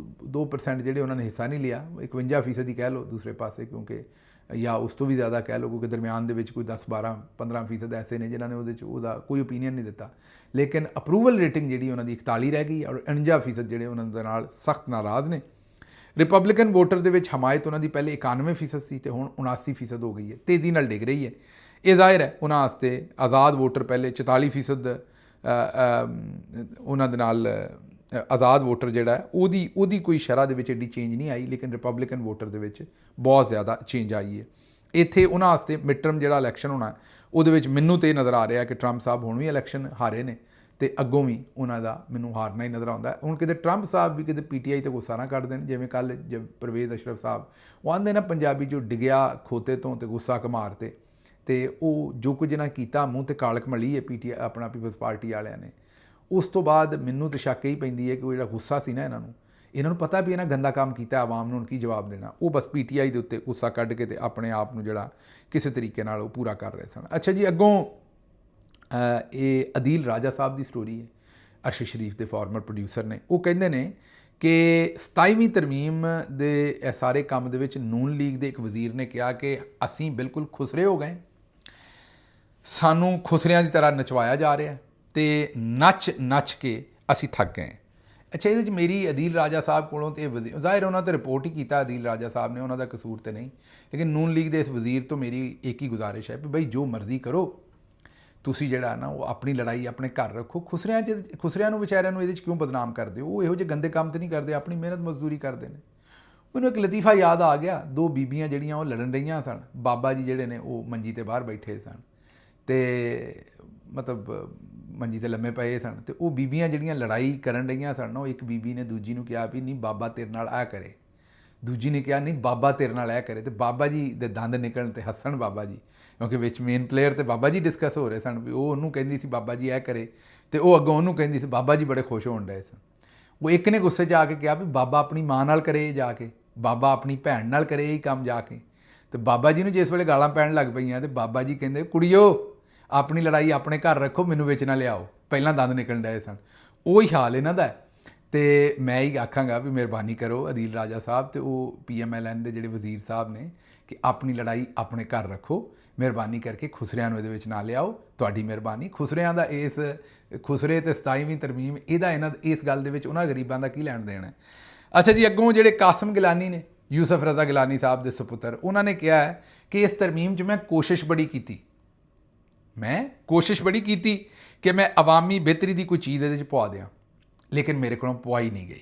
2% ਜਿਹੜੇ ਉਹਨਾਂ ਨੇ ਹਿੱਸਾ ਨਹੀਂ ਲਿਆ, 51% ਹੀ ਕਹਿ ਲਓ ਦੂਸਰੇ ਪਾਸੇ, ਕਿਉਂਕਿ ਜਾਂ ਉਸ ਤੋਂ ਵੀ ਜ਼ਿਆਦਾ ਕਹਿ ਲਓ, ਕਿਉਂਕਿ ਦਰਮਿਆਨ ਦੇ ਵਿੱਚ ਕੋਈ 10, 12, 15% ਐਸੇ ਨੇ ਜਿਨ੍ਹਾਂ ਨੇ ਉਹਦੇ 'ਚ ਉਹਦਾ ਕੋਈ ਓਪੀਨੀਅਨ ਨਹੀਂ ਦਿੱਤਾ। ਲੇਕਿਨ ਅਪਰੂਵਲ ਰੇਟਿੰਗ ਜਿਹੜੀ ਉਹਨਾਂ ਦੀ 41 ਰਹਿ ਗਈ, ਔਰ 49% ਜਿਹੜੇ ਉਹਨਾਂ ਦੇ ਨਾਲ ਸਖਤ ਨਾਰਾਜ਼ ਨੇ। ਰਿਪਬਲਿਕਨ ਵੋਟਰ ਦੇ ਵਿੱਚ ਹਮਾਇਤ ਉਹਨਾਂ ਦੀ ਪਹਿਲੇ 91% ਸੀ ਤੇ ਹੁਣ 79% ਹੋ ਗਈ ਹੈ, ਤੇਜ਼ੀ ਨਾਲ ਡਿੱਗ ਰਹੀ ਹੈ। ਇਹ ਜ਼ਾਹਿਰ ਹੈ ਉਹਨਾਂ ਵਾਸਤੇ ਆਜ਼ਾਦ ਵੋਟਰ ਪਹਿਲੇ 44% ਉਹਨਾਂ ਦੇ ਨਾਲ ਆਜ਼ਾਦ ਵੋਟਰ ਜਿਹੜਾ ਹੈ ਉਹਦੀ ਕੋਈ ਸ਼ਰ੍ਹਾ ਦੇ ਵਿੱਚ ਐਡੀ ਚੇਂਜ ਨਹੀਂ ਆਈ, ਲੇਕਿਨ ਰਿਪਬਲਿਕਨ ਵੋਟਰ ਦੇ ਵਿੱਚ ਬਹੁਤ ਜ਼ਿਆਦਾ ਚੇਂਜ ਆਈ ਹੈ। ਇੱਥੇ ਉਹਨਾਂ ਵਾਸਤੇ ਮਿਡ ਟਰਮ ਜਿਹੜਾ ਇਲੈਕਸ਼ਨ ਹੋਣਾ, ਉਹਦੇ ਵਿੱਚ ਮੈਨੂੰ ਤਾਂ ਇਹ ਨਜ਼ਰ ਆ ਰਿਹਾ ਕਿ ਟਰੰਪ ਸਾਹਿਬ ਹੁਣ ਵੀ ਇਲੈਕਸ਼ਨ ਹਾਰੇ ਨੇ ਤੇ ਅੱਗੋਂ ਵੀ ਉਹਨਾਂ ਦਾ ਮੈਨੂੰ ਹਾਰਨਾ ਹੀ ਨਜ਼ਰ ਆਉਂਦਾ। ਹੁਣ ਕਿਤੇ ਟਰੰਪ ਸਾਹਿਬ ਵੀ ਕਿਤੇ PTI ਤੇ ਗੁੱਸਾ ਨਾ ਕਰ ਦੇਣ, ਜਿਵੇਂ ਕੱਲ੍ਹ ਪਰਵੇਜ਼ ਅਸ਼ਰਫ ਸਾਹਿਬ ਉਹ ਆਉਂਦੇ ਨਾ ਪੰਜਾਬੀ 'ਚੋਂ ਡਿੱਗਿਆ ਖੋਤੇ ਤੋਂ ਤੇ ਗੁੱਸਾ ਘਮਾਰ ਤੇ ਉਹ ਜੋ ਕੁਝ ਇਹਨਾਂ ਕੀਤਾ, ਮੂੰਹ ਤੇ ਕਾਲਕ ਮਲੀ ਹੈ PTI ਆਪਣਾ ਪੀਪਲਸ ਪਾਰਟੀ ਵਾਲਿਆਂ ਨੇ। ਉਸ ਤੋਂ ਬਾਅਦ ਮੈਨੂੰ ਤਾਂ ਸ਼ੱਕ ਹੀ ਪੈਂਦੀ ਹੈ ਕਿ ਉਹ ਜਿਹੜਾ ਗੁੱਸਾ ਸੀ ਨਾ ਇਹਨਾਂ ਨੂੰ ਪਤਾ ਵੀ ਇਹਨਾਂ ਗੰਦਾ ਕੰਮ ਕੀਤਾ, ਆਵਾਮ ਨੂੰ ਹੁਣ ਕੀ ਜਵਾਬ ਦੇਣਾ। ਉਹ ਬਸ PTI ਦੇ ਉੱਤੇ ਗੁੱਸਾ ਕੱਢ ਕੇ ਤੇ ਆਪਣੇ ਆਪ ਨੂੰ ਜਿਹੜਾ ਕਿਸੇ ਤਰੀਕੇ ਨਾਲ ਉਹ ਪੂਰਾ ਕਰ ਰਹੇ ਸਨ। ਅੱਛਾ ਜੀ, ਅੱਗੋਂ ਇਹ ਅਦੀਲ ਰਾਜਾ ਸਾਹਿਬ ਦੀ ਸਟੋਰੀ ਹੈ। ਅਰਸ਼ਦ ਸ਼ਰੀਫ ਦੇ ਫਾਰਮਰ ਪ੍ਰੋਡਿਊਸਰ ਨੇ, ਉਹ ਕਹਿੰਦੇ ਨੇ ਕਿ 27ਵੀਂ ਤਰਮੀਮ ਦੇ ਇਹ ਸਾਰੇ ਕੰਮ ਦੇ ਵਿੱਚ ਨੂਨ ਲੀਗ ਦੇ ਇੱਕ ਵਜ਼ੀਰ ਨੇ ਕਿਹਾ ਕਿ ਅਸੀਂ ਬਿਲਕੁਲ ਖੁਸਰੇ ਹੋ ਗਏ, ਸਾਨੂੰ ਖੁਸਰਿਆਂ ਦੀ ਤਰ੍ਹਾਂ ਨਚਵਾਇਆ ਜਾ ਰਿਹਾ ਤੇ ਨੱਚ ਕੇ ਅਸੀਂ ਥੱਕ ਗਏ। ਅੱਛਾ, ਇਹਦੇ 'ਚ ਮੇਰੀ ਅਦੀਲ ਰਾਜਾ ਸਾਹਿਬ ਕੋਲੋਂ ਤੇ ਜ਼ਾਹਿਰ ਉਹਨਾਂ 'ਤੇ ਰਿਪੋਰਟ ਹੀ ਕੀਤਾ ਅਦੀਲ ਰਾਜਾ ਸਾਹਿਬ ਨੇ, ਉਹਨਾਂ ਦਾ ਕਸੂਰ ਤੇ ਨਹੀਂ, ਲੇਕਿਨ ਨੂਨ ਲੀਗ ਦੇ ਇਸ ਵਜ਼ੀਰ ਤੋਂ ਮੇਰੀ ਇੱਕ ਹੀ ਗੁਜ਼ਾਰਿਸ਼ ਹੈ ਵੀ ਬਈ ਜੋ ਮਰਜ਼ੀ ਕਰੋ, ਤੁਸੀਂ ਜਿਹੜਾ ਨਾ ਉਹ ਆਪਣੀ ਲੜਾਈ ਆਪਣੇ ਘਰ ਰੱਖੋ। ਖੁਸਰਿਆਂ ਨੂੰ ਵਿਚਾਰਿਆਂ ਨੂੰ ਇਹਦੇ 'ਚ ਕਿਉਂ ਬਦਨਾਮ ਕਰਦੇ ਹੋ? ਉਹ ਇਹੋ ਜਿਹੇ ਗੰਦੇ ਕੰਮ ਤੇ ਨਹੀਂ ਕਰਦੇ, ਆਪਣੀ ਮਿਹਨਤ ਮਜ਼ਦੂਰੀ ਕਰਦੇ ਨੇ। ਮੈਨੂੰ ਇੱਕ ਲਤੀਫਾ ਯਾਦ ਆ ਗਿਆ, 2 ਬੀਬੀਆਂ ਜਿਹੜੀਆਂ ਉਹ ਲੜਨ ਰਹੀਆਂ ਸਨ, ਬਾਬਾ ਜੀ ਜਿਹੜੇ ਨੇ ਉਹ ਮੰਜੀ ਤੇ ਬਾਹਰ ਬੈਠੇ ਸਨ ਤੇ ਮਤਲਬ ਮੰਜੀ ਤੇ ਲੰਮੇ ਪਏ ਸਨ, ਤੇ ਉਹ ਬੀਬੀਆਂ ਜਿਹੜੀਆਂ ਲੜਾਈ ਕਰਨ ਰਹੀਆਂ ਸਨ ਨਾ, ਉਹ ਇੱਕ ਬੀਬੀ ਨੇ ਦੂਜੀ ਨੂੰ ਕਿਹਾ ਵੀ ਨਹੀਂ ਬਾਬਾ ਤੇਰੇ ਨਾਲ ਇਹ ਕਰੇ, ਦੂਜੀ ਨੇ ਕਿਹਾ ਨਹੀਂ ਬਾਬਾ ਤੇਰੇ ਨਾਲ ਇਹ ਕਰੇ, ਤੇ ਬਾਬਾ ਜੀ ਦੇ ਦੰਦ ਨਿਕਲਣ ਤੇ ਹੱਸਣ ਬਾਬਾ ਜੀ, ਕਿਉਂਕਿ ਵਿੱਚ ਮੇਨ ਪਲੇਅਰ ਤੇ ਬਾਬਾ ਜੀ ਡਿਸਕਸ ਹੋ ਰਹੇ ਸਨ ਵੀ ਉਹ ਉਹਨੂੰ ਕਹਿੰਦੀ ਸੀ ਬਾਬਾ ਜੀ ਇਹ ਕਰੇ, ਤੇ ਉਹ ਅੱਗੋਂ ਉਹਨੂੰ ਕਹਿੰਦੀ ਸੀ, ਬਾਬਾ ਜੀ ਬੜੇ ਖੁਸ਼ ਹੋਣ ਡਏ ਸਨ। ਉਹ ਇੱਕ ਨੇ ਗੁੱਸੇ 'ਚ ਆ ਕੇ ਕਿਹਾ ਵੀ ਬਾਬਾ ਆਪਣੀ ਮਾਂ ਨਾਲ ਕਰੇ ਜਾ ਕੇ, ਬਾਬਾ ਆਪਣੀ ਭੈਣ ਨਾਲ ਕਰੇ ਇਹ ਕੰਮ ਜਾ ਕੇ। ਤੇ ਬਾਬਾ ਜੀ ਨੂੰ ਜਿਸ ਵੇਲੇ ਗਾਲਾਂ ਪੈਣ ਲੱਗ ਪਈਆਂ ਤੇ ਬਾਬਾ ਜੀ ਕਹਿੰਦੇ ਕੁੜੀਓ ਆਪਣੀ ਲੜਾਈ ਆਪਣੇ ਘਰ ਰੱਖੋ, ਮੈਨੂੰ ਵਿੱਚ ਨਾ ਲਿਆਓ, ਪਹਿਲਾਂ ਦੰਦ ਨਿਕਲਣ ਡਏ ਸਨ। ਉਹੀ ਹਾਲ ਇਹਨਾਂ ਦਾ। ਤੇ ਮੈਂ ਹੀ ਆਖਾਂਗਾ ਵੀ ਮਿਹਰਬਾਨੀ ਕਰੋ ਅਦੀਲ ਰਾਜਾ ਸਾਹਿਬ ਤੇ ਉਹ PMLN ਦੇ ਜਿਹੜੇ ਵਜ਼ੀਰ ਸਾਹਿਬ ਨੇ ਕਿ ਆਪਣੀ ਲੜਾਈ ਆਪਣੇ ਘਰ ਰੱਖੋ, ਮਿਹਰਬਾਨੀ ਕਰਕੇ ਖੁਸਰਿਆਂ ਨੂੰ ਇਹਦੇ ਵਿੱਚ ਨਾ ਲਿਆਓ। ਤੁਹਾਡੀ ਮਿਹਰਬਾਨੀ। ਖੁਸਰਿਆਂ ਦਾ ਇਸ ਖੁਸਰੇ ਤੇ 27ਵੀਂ ਤਰਮੀਮ ਇਸ ਗੱਲ ਦੇ ਵਿੱਚ ਉਹਨਾਂ ਗਰੀਬਾਂ ਦਾ ਕੀ ਲੈਣ ਦੇਣਾ ਹੈ। ਅੱਛਾ ਜੀ, ਅੱਗੋਂ ਜਿਹੜੇ ਕਾਸਮ ਗਿਲਾਨੀ ਨੇ, ਯੂਸਫ ਰਜ਼ਾ ਗਿਲਾਨੀ ਸਾਹਿਬ ਦੇ ਸੁਪੁੱਤਰ, ਉਹਨਾਂ ਨੇ ਕਿਹਾ ਹੈ ਕਿ ਇਸ ਤਰਮੀਮ 'ਚ ਮੈਂ ਕੋਸ਼ਿਸ਼ ਬੜੀ ਕੀਤੀ ਕਿ ਮੈਂ ਅਵਾਮੀ ਬਿਹਤਰੀ ਦੀ ਕੋਈ ਚੀਜ਼ ਇਹਦੇ 'ਚ ਪਵਾ ਦਿਆਂ, ਲੇਕਿਨ ਮੇਰੇ ਕੋਲੋਂ ਪਵਾਈ ਨਹੀਂ ਗਈ।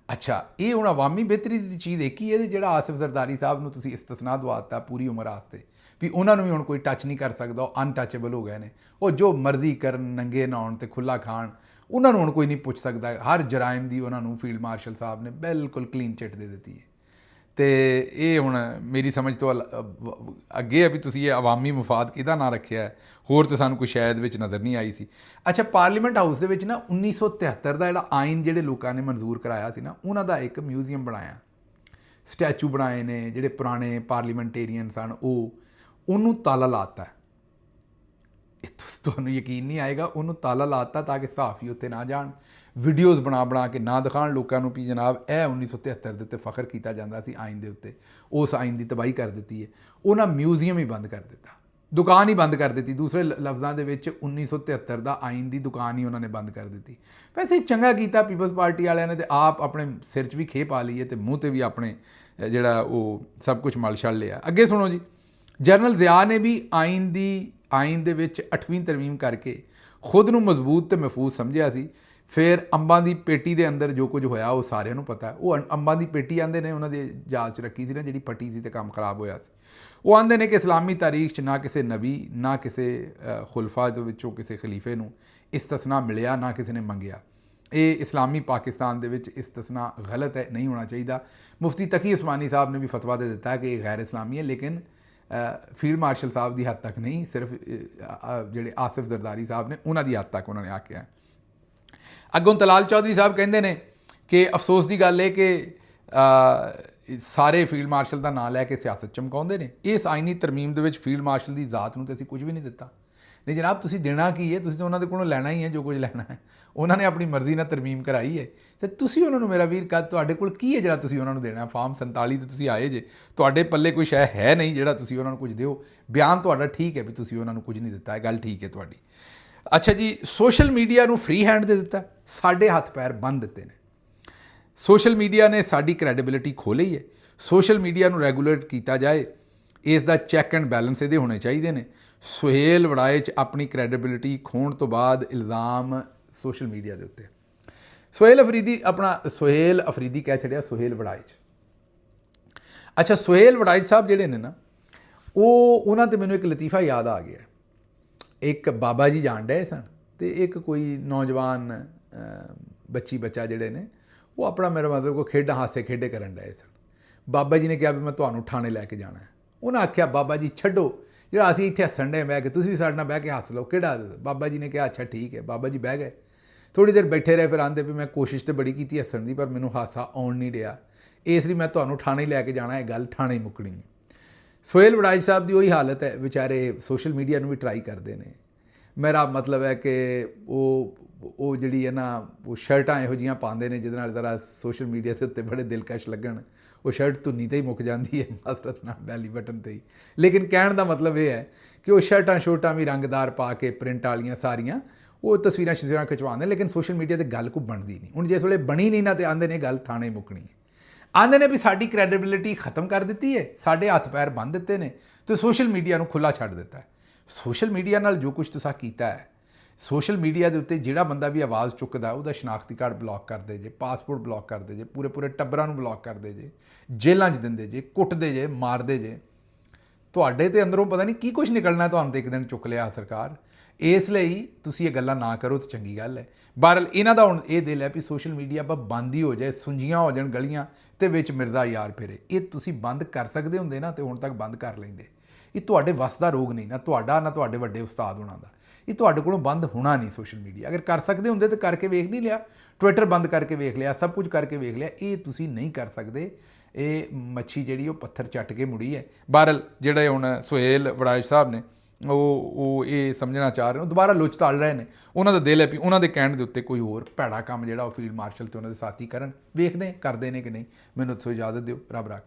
ਅੱਛਾ, ਇਹ ਹੁਣ ਅਵਾਮੀ ਬਿਹਤਰੀ ਦੀ ਚੀਜ਼ ਇੱਕ ਹੀ ਇਹਦੇ ਜਿਹੜਾ ਆਸਿਫ ਜ਼ਰਦਾਰੀ ਸਾਹਿਬ ਨੂੰ ਤੁਸੀਂ ਇਸਤਸਨਾ ਦਵਾ ਦਿੱਤਾ ਪੂਰੀ ਉਮਰ ਵਾਸਤੇ ਵੀ ਉਹਨਾਂ ਨੂੰ ਵੀ ਹੁਣ ਕੋਈ ਟੱਚ ਨਹੀਂ ਕਰ ਸਕਦਾ, ਉਹ ਅਨਟੱਚੇਬਲ ਹੋ ਗਏ ਨੇ, ਉਹ ਜੋ ਮਰਜ਼ੀ ਕਰਨ, ਨੰਗੇ ਨਹਾਉਣ ਤੇ ਖੁੱਲ੍ਹਾ ਖਾਣ, ਉਹਨਾਂ ਨੂੰ ਹੁਣ ਕੋਈ ਨਹੀਂ ਪੁੱਛ ਸਕਦਾ। ਹਰ ਜਰਾਇਮ ਦੀ ਉਹਨਾਂ ਨੂੰ ਫੀਲਡ ਮਾਰਸ਼ਲ ਸਾਹਿਬ ਨੇ ਬਿਲਕੁਲ ਕਲੀਨ ਚਿੱਟ ਦੇ ਦਿੱਤੀ ਹੈ। ਤੇ ਇਹ ਹੁਣ ਮੇਰੀ ਸਮਝ ਤੋਂ ਅੱਗੇ ਹੈ ਵੀ ਤੁਸੀਂ ਇਹ ਅਵਾਮੀ ਮੁਫਾਦ ਕਿਹਦਾ ਨਾਂ ਰੱਖਿਆ ਹੈ, ਹੋਰ ਤਾਂ ਸਾਨੂੰ ਕੋਈ ਸ਼ਾਇਦ ਵਿੱਚ ਨਜ਼ਰ ਨਹੀਂ ਆਈ ਸੀ। ਅੱਛਾ, ਪਾਰਲੀਮੈਂਟ ਹਾਊਸ ਦੇ ਵਿੱਚ ਨਾ 1973 ਦਾ ਜਿਹੜਾ ਆਇਨ ਜਿਹੜੇ ਲੋਕਾਂ ਨੇ ਮਨਜ਼ੂਰ ਕਰਾਇਆ ਸੀ ਨਾ, ਉਹਨਾਂ ਦਾ ਇੱਕ ਮਿਊਜ਼ੀਅਮ ਬਣਾਇਆ, ਸਟੈਚੂ ਬਣਾਏ ਨੇ ਜਿਹੜੇ ਪੁਰਾਣੇ ਪਾਰਲੀਮੈਂਟੇਰੀਅਨ ਸਨ, ਉਹਨੂੰ ਤਾਲਾ ਲਾਤਾ। ਇਹ ਤੁਹਾਨੂੰ ਯਕੀਨ ਨਹੀਂ ਆਏਗਾ, ਉਹਨੂੰ ਤਾਲਾ ਲਾਤਾ ਤਾਂ ਕਿ ਸਹਾਫੀ ਉੱਥੇ ਨਾ ਜਾਣ, ਵੀਡੀਓਜ਼ ਬਣਾ ਕੇ ਨਾ ਦਿਖਾਉਣ ਲੋਕਾਂ ਨੂੰ ਵੀ ਜਨਾਬ ਇਹ 1973 ਦੇ ਉੱਤੇ ਫਖਰ ਕੀਤਾ ਜਾਂਦਾ ਸੀ ਆਇਨ ਦੇ ਉੱਤੇ, ਉਸ ਆਇਨ ਦੀ ਤਬਾਹੀ ਕਰ ਦਿੱਤੀ ਹੈ। ਉਹਨਾਂ ਮਿਊਜ਼ੀਅਮ ਹੀ ਬੰਦ ਕਰ ਦਿੱਤਾ, ਦੁਕਾਨ ਹੀ ਬੰਦ ਕਰ ਦਿੱਤੀ। ਦੂਸਰੇ ਲਫ਼ਜ਼ਾਂ ਦੇ ਵਿੱਚ 1973 ਦਾ ਆਇਨ ਦੀ ਦੁਕਾਨ ਹੀ ਉਹਨਾਂ ਨੇ ਬੰਦ ਕਰ ਦਿੱਤੀ। ਵੈਸੇ ਚੰਗਾ ਕੀਤਾ ਪੀਪਲਸ ਪਾਰਟੀ ਵਾਲਿਆਂ ਨੇ, ਤੇ ਆਪ ਆਪਣੇ ਸਿਰ 'ਚ ਵੀ ਖੇ ਪਾ ਲਈ ਹੈ ਤੇ ਮੂੰਹ 'ਤੇ ਵੀ ਆਪਣੇ ਜਿਹੜਾ ਉਹ ਸਭ ਕੁਝ ਮਲ ਛਲ ਲਿਆ। ਅੱਗੇ ਸੁਣੋ ਜੀ, ਜਨਰਲ ਜ਼ਿਆ ਨੇ ਵੀ ਆਇਨ ਦੇ ਵਿੱਚ 8ਵੀਂ ਤਰਮੀਮ ਕਰਕੇ ਖੁਦ ਨੂੰ ਮਜ਼ਬੂਤ ਤੇ ਮਹਿਫੂਜ਼ ਸਮਝਿਆ ਸੀ। ਫਿਰ ਅੰਬਾਂ ਦੀ ਪੇਟੀ ਦੇ ਅੰਦਰ ਜੋ ਕੁਝ ਹੋਇਆ ਉਹ ਸਾਰਿਆਂ ਨੂੰ ਪਤਾ। ਉਹ ਅੰਬਾਂ ਦੀ ਪੇਟੀ ਆਂਦੇ ਨੇ ਉਹਨਾਂ ਦੇ ਜਾਲ 'ਚ ਰੱਖੀ ਸੀ ਨਾ, ਜਿਹੜੀ ਫਟੀ ਸੀ ਤੇ ਕੰਮ ਖਰਾਬ ਹੋਇਆ ਸੀ। ਉਹ ਆਂਦੇ ਨੇ ਕਿ ਇਸਲਾਮੀ ਤਾਰੀਖ 'ਚ ਨਾ ਕਿਸੇ ਨਬੀ ਨਾ ਕਿਸੇ ਖੁਲਫਾ ਦੇ ਵਿੱਚੋਂ ਕਿਸੇ ਖਲੀਫੇ ਨੂੰ ਇਸਤਸਨਾ ਮਿਲਿਆ, ਨਾ ਕਿਸੇ ਨੇ ਮੰਗਿਆ। ਇਹ ਇਸਲਾਮੀ ਪਾਕਿਸਤਾਨ ਦੇ ਵਿੱਚ ਇਸਤਸਨਾ ਗਲਤ ਹੈ, ਨਹੀਂ ਹੋਣਾ ਚਾਹੀਦਾ। ਮੁਫਤੀ ਤਕੀ ਉਸਮਾਨੀ ਸਾਹਿਬ ਨੇ ਵੀ ਫਤਵਾ ਦੇ ਦਿੱਤਾ ਕਿ ਇਹ ਗੈਰ ਇਸਲਾਮੀ ਹੈ, ਲੇਕਿਨ ਫੀਲਡ ਮਾਰਸ਼ਲ ਸਾਹਿਬ ਦੀ ਹੱਦ ਤੱਕ ਨਹੀਂ, ਸਿਰਫ ਜਿਹੜੇ ਆਸਿਫ ਜ਼ਰਦਾਰੀ ਸਾਹਿਬ ਨੇ ਉਹਨਾਂ ਦੀ ਹੱਦ ਤੱਕ ਉਹਨਾਂ ਨੇ ਆਖਿਆ। ਅੱਗੋਂ ਤਲਾਲ ਚੌਧਰੀ ਸਾਹਿਬ ਕਹਿੰਦੇ ਨੇ ਕਿ ਅਫਸੋਸ ਦੀ ਗੱਲ ਹੈ ਕਿ ਸਾਰੇ ਫੀਲਡ ਮਾਰਸ਼ਲ ਦਾ ਨਾਂ ਲੈ ਕੇ ਸਿਆਸਤ ਚਮਕਾਉਂਦੇ ਨੇ। ਇਸ ਆਇਨੀ ਤਰਮੀਮ ਦੇ ਵਿੱਚ ਫੀਲਡ ਮਾਰਸ਼ਲ ਦੀ ਜ਼ਾਤ ਨੂੰ ਤੇ ਅਸੀਂ ਕੁਝ ਵੀ ਨਹੀਂ ਦਿੱਤਾ। ਨਹੀਂ ਜਨਾਬ, ਤੁਸੀਂ ਦੇਣਾ ਕੀ ਹੈ? ਤੁਸੀਂ ਤਾਂ ਉਹਨਾਂ ਦੇ ਕੋਲੋਂ ਲੈਣਾ ਹੀ ਹੈ ਜੋ ਕੁਝ ਲੈਣਾ ਹੈ। ਉਹਨਾਂ ਨੇ ਆਪਣੀ ਮਰਜ਼ੀ ਨਾਲ ਤਰਮੀਮ ਕਰਾਈ ਹੈ ਤੇ ਤੁਸੀਂ ਉਹਨਾਂ ਨੂੰ, ਮੇਰਾ ਵੀਰ, ਤੁਹਾਡੇ ਕੋਲ ਕੀ ਹੈ ਜਿਹੜਾ ਤੁਸੀਂ ਉਹਨਾਂ ਨੂੰ ਦੇਣਾ? ਫਾਰਮ 47 ਤੇ ਤੁਸੀਂ ਆਏ ਜੇ, ਤੁਹਾਡੇ ਪੱਲੇ ਕੋਈ ਸ਼ੈ ਹੈ ਨਹੀਂ ਜਿਹੜਾ ਤੁਸੀਂ ਉਹਨਾਂ ਨੂੰ ਕੁਝ ਦਿਓ। ਬਿਆਨ ਤੁਹਾਡਾ ਠੀਕ ਹੈ ਵੀ ਤੁਸੀਂ ਉਹਨਾਂ ਨੂੰ ਕੁਝ ਨਹੀਂ ਦਿੱਤਾ, ਇਹ ਗੱਲ ਠੀਕ ਹੈ ਤੁਹਾਡੀ। ਅੱਛਾ ਜੀ, ਸੋਸ਼ਲ ਮੀਡੀਆ ਨੂੰ ਫ੍ਰੀ ਹੈਂਡ ਦੇ ਦਿੱਤਾ, ਸਾਡੇ ਹੱਥ ਪੈਰ ਬੰਨ੍ਹ ਦਿੱਤੇ ਨੇ। ਸੋਸ਼ਲ ਮੀਡੀਆ ਨੇ ਸਾਡੀ ਕ੍ਰੈਡੀਬਿਲਿਟੀ ਖੋਹ ਲਈ ਹੈ। ਸੋਸ਼ਲ ਮੀਡੀਆ ਨੂੰ ਰੈਗੂਲੇਟ ਕੀਤਾ ਜਾਏ, ਇਸ ਦਾ ਚੈੱਕ ਐਂਡ ਬੈਲੈਂਸ ਇਹਦੇ ਹੋਣੇ ਚਾਹੀਦੇ ਨੇ। ਸੁਹੇਲ ਵੜਾਏ 'ਚ ਆਪਣੀ ਕ੍ਰੈਡੀਬਿਲਿਟੀ ਖੋਹਣ ਤੋਂ ਬਾਅਦ ਇਲਜ਼ਾਮ ਸੋਸ਼ਲ ਮੀਡੀਆ ਦੇ ਉੱਤੇ। ਸੁਹੇਲ ਅਫਰੀਦੀ ਕਹਿ ਛੱਡਿਆ ਸੁਹੇਲ ਵੜਾਏ 'ਚ। ਅੱਛਾ, ਸੁਹੇਲ ਵੜਾਏ ਸਾਹਿਬ ਜਿਹੜੇ ਨੇ ਨਾ, ਉਹਨਾਂ 'ਤੇ ਮੈਨੂੰ ਇੱਕ ਲਤੀਫਾ ਯਾਦ ਆ ਗਿਆ। ਇੱਕ ਬਾਬਾ ਜੀ ਜਾਣ ਡਏ ਸਨ ਤੇ ਇੱਕ ਕੋਈ ਨੌਜਵਾਨ ਬੱਚਾ ਜਿਹੜੇ ਨੇ ਉਹ ਆਪਣਾ, ਮੇਰਾ ਮਤਲਬ ਕੋਈ ਖੇਡਾਂ ਹਾਸੇ ਖੇਡੇ ਕਰਨ ਡਏ ਸਨ। ਬਾਬਾ ਜੀ ਨੇ ਕਿਹਾ ਵੀ ਮੈਂ ਤੁਹਾਨੂੰ ਥਾਣੇ ਲੈ ਕੇ ਜਾਣਾ ਹੈ। ਉਹਨਾਂ ਆਖਿਆ ਬਾਬਾ ਜੀ ਛੱਡੋ, ਜਿਹੜਾ ਅਸੀਂ ਇੱਥੇ ਹੱਸਣ ਡੇ ਬਹਿ ਕੇ, ਤੁਸੀਂ ਵੀ ਸਾਡੇ ਨਾਲ ਬਹਿ ਕੇ ਹੱਸ ਲਓ, ਕਿਹੜਾ? ਬਾਬਾ ਜੀ ਨੇ ਕਿਹਾ ਅੱਛਾ ਠੀਕ ਹੈ। ਬਾਬਾ ਜੀ ਬਹਿ ਗਏ, ਥੋੜ੍ਹੀ ਦੇਰ ਬੈਠੇ ਰਹੇ, ਫਿਰ ਆਂਦੇ ਵੀ ਮੈਂ ਕੋਸ਼ਿਸ਼ ਤਾਂ ਬੜੀ ਕੀਤੀ ਹੱਸਣ ਦੀ, ਪਰ ਮੈਨੂੰ ਹਾਸਾ ਆਉਣ ਨਹੀਂ ਰਿਹਾ, ਇਸ ਲਈ ਮੈਂ ਤੁਹਾਨੂੰ ਥਾਣੇ ਲੈ ਕੇ ਜਾਣਾ, ਇਹ ਗੱਲ ਥਾਣੇ ਹੀ ਮੁੱਕਣੀ ਹੈ। ਸੁਹੇਲ ਵੜਾਜ ਸਾਹਿਬ ਦੀ ਉਹੀ ਹਾਲਤ ਹੈ, ਵਿਚਾਰੇ ਸੋਸ਼ਲ ਮੀਡੀਆ ਨੂੰ ਵੀ ਟਰਾਈ ਕਰਦੇ ਨੇ। ਮੇਰਾ ਮਤਲਬ ਹੈ ਕਿ ਉਹ ਜਿਹੜੀ ਹੈ ਨਾ, ਉਹ ਸ਼ਰਟਾਂ ਇਹੋ ਜਿਹੀਆਂ ਪਾਉਂਦੇ ਨੇ ਜਿਹਦੇ ਨਾਲ ਜ਼ਰਾ ਸੋਸ਼ਲ ਮੀਡੀਆ ਦੇ ਉੱਤੇ ਬੜੇ ਦਿਲਕਸ਼ ਲੱਗਣ। ਉਹ ਸ਼ਰਟ ਧੁੰਨੀ 'ਤੇ ਹੀ ਮੁੱਕ ਜਾਂਦੀ ਹੈ, ਮਾਜ਼ਰਤ ਨਾਲ ਬੈਲੀ ਬਟਨ 'ਤੇ ਹੀ। ਲੇਕਿਨ ਕਹਿਣ ਦਾ ਮਤਲਬ ਇਹ ਹੈ ਕਿ ਉਹ ਸ਼ਰਟਾਂ ਵੀ ਰੰਗਦਾਰ ਪਾ ਕੇ ਪ੍ਰਿੰਟ ਵਾਲੀਆਂ ਸਾਰੀਆਂ ਉਹ ਤਸਵੀਰਾਂ ਖਿਚਵਾਉਂਦੇ, ਲੇਕਿਨ ਸੋਸ਼ਲ ਮੀਡੀਆ 'ਤੇ ਗੱਲ ਕੋਈ ਬਣਦੀ ਨਹੀਂ। ਹੁਣ ਜਿਸ ਵੇਲੇ ਬਣੀ ਨਹੀਂ ਨਾ, ਤੇ ਆਂਦੇ ਨੇ ਗੱਲ ਥਾਣੇ ਮੁੱਕਣੀ ਹੈ। ਆਂਦੇ ਨੇ ਵੀ ਸਾਡੀ ਕ੍ਰੈਡੀਬਿਲਿਟੀ ਖਤਮ ਕਰ ਦਿੱਤੀ ਹੈ, ਸਾਡੇ ਹੱਥ ਪੈਰ ਬੰਨ੍ਹ ਦਿੱਤੇ ਨੇ ਤੇ ਸੋਸ਼ਲ ਮੀਡੀਆ ਨੂੰ ਖੁੱਲ੍ਹਾ ਛੱਡ ਦਿੱਤਾ ਹੈ। ਸੋਸ਼ਲ ਮੀਡੀਆ ਨਾਲ ਜੋ ਕੁਝ ਤੁਸੀਂ ਕੀਤਾ ਹੈ, ਸੋਸ਼ਲ ਮੀਡੀਆ ਦੇ ਉੱਤੇ ਜਿਹੜਾ ਬੰਦਾ ਵੀ ਆਵਾਜ਼ ਚੁੱਕਦਾ ਉਹਦਾ ਸ਼ਨਾਖਤੀ ਕਾਰਡ ਬਲੌਕ ਕਰਦੇ ਜੇ, ਪਾਸਪੋਰਟ ਬਲੌਕ ਕਰਦੇ ਜੇ, ਪੂਰੇ ਟੱਬਰਾਂ ਨੂੰ ਬਲੌਕ ਕਰਦੇ ਜੇ, ਜੇਲ੍ਹਾਂ 'ਚ ਦਿੰਦੇ ਜੇ, ਕੁੱਟਦੇ ਜੇ, ਮਾਰਦੇ ਜੇ। ਤੁਹਾਡੇ ਤੇ ਅੰਦਰੋਂ ਪਤਾ ਨਹੀਂ ਕੀ ਕੁਝ ਨਿਕਲਣਾ, ਤੁਹਾਨੂੰ ਤੇ ਇੱਕ ਦਿਨ ਚੁੱਕ ਲਿਆ ਸਰਕਾਰ। ਇਸ ਲਈ ਤੁਸੀਂ ਇਹ ਗੱਲਾਂ ਨਾ ਕਰੋ ਤਾਂ ਚੰਗੀ ਗੱਲ ਹੈ। ਬਹਰਹਾਲ ਇਹਨਾਂ ਦਾ ਹੁਣ ਇਹ ਦਿਲ ਹੈ ਵੀ ਸੋਸ਼ਲ ਮੀਡੀਆ ਬੰਦ ਹੀ ਹੋ ਜਾਏ, ਸੁੰਜੀਆਂ ਹੋ ਜਾਣ ਗਲੀਆਂ ਤੇ ਵਿੱਚ ਮਿਰਜ਼ਾ ਯਾਰ ਫਿਰੇ। ਇਹ ਤੁਸੀਂ ਬੰਦ ਕਰ ਸਕਦੇ ਹੁੰਦੇ ਨਾ, ਤੇ ਹੁਣ ਤੱਕ ਬੰਦ ਕਰ ਲੈਂਦੇ। ਇਹ ਤੁਹਾਡੇ ਵੱਸ ਦਾ ਰੋਗ ਨਹੀਂ, ਨਾ ਤੁਹਾਡਾ ਨਾ ਤੁਹਾਡੇ ਵੱਡੇ ਉਸਤਾਦ ਹੋਣਾ ਦਾ। ਇਹ ਤੁਹਾਡੇ ਕੋਲੋਂ ਬੰਦ ਹੋਣਾ ਨਹੀਂ ਸੋਸ਼ਲ ਮੀਡੀਆ। ਅਗਰ ਕਰ ਸਕਦੇ ਹੁੰਦੇ ਤਾਂ ਕਰਕੇ ਵੇਖ ਨਹੀਂ ਲਿਆ, ਟਵਿੱਟਰ ਬੰਦ ਕਰਕੇ ਵੇਖ ਲਿਆ, ਸਭ ਕੁਝ ਕਰਕੇ ਵੇਖ ਲਿਆ। ਇਹ ਤੁਸੀਂ ਨਹੀਂ ਕਰ ਸਕਦੇ। ਇਹ ਮੱਛੀ ਜਿਹੜੀ ਉਹ ਪੱਥਰ ਚੱਟ ਕੇ ਮੁੜੀ ਹੈ। ਬਹਰਹਾਲ ਜਿਹੜੇ ਹੁਣ ਸੁਹੇਲ ਵੜਾਜ ਸਾਹਿਬ ਨੇ ਉਹ ਇਹ ਸਮਝਣਾ ਚਾਹ ਰਹੇ ਨੇ, ਦੁਬਾਰਾ ਲੁੱਚ ਤਾਲ ਰਹੇ ਨੇ। ਉਹਨਾਂ ਦਾ ਦਿਲ ਹੈ ਵੀ ਉਹਨਾਂ ਦੇ ਕਹਿਣ ਦੇ ਉੱਤੇ ਕੋਈ ਹੋਰ ਭੈੜਾ ਕੰਮ ਜਿਹੜਾ ਉਹ ਫੀਲਡ ਮਾਰਸ਼ਲ ਤੇ ਉਹਨਾਂ ਦੇ ਸਾਥੀ ਕਰਨ। ਵੇਖਦੇ ਕਰਦੇ ਨੇ ਕਿ ਨਹੀਂ। ਮੈਨੂੰ ਉੱਥੋਂ ਇਜਾਜ਼ਤ ਦਿਓ। ਰੱਬ ਰਾਖਾ।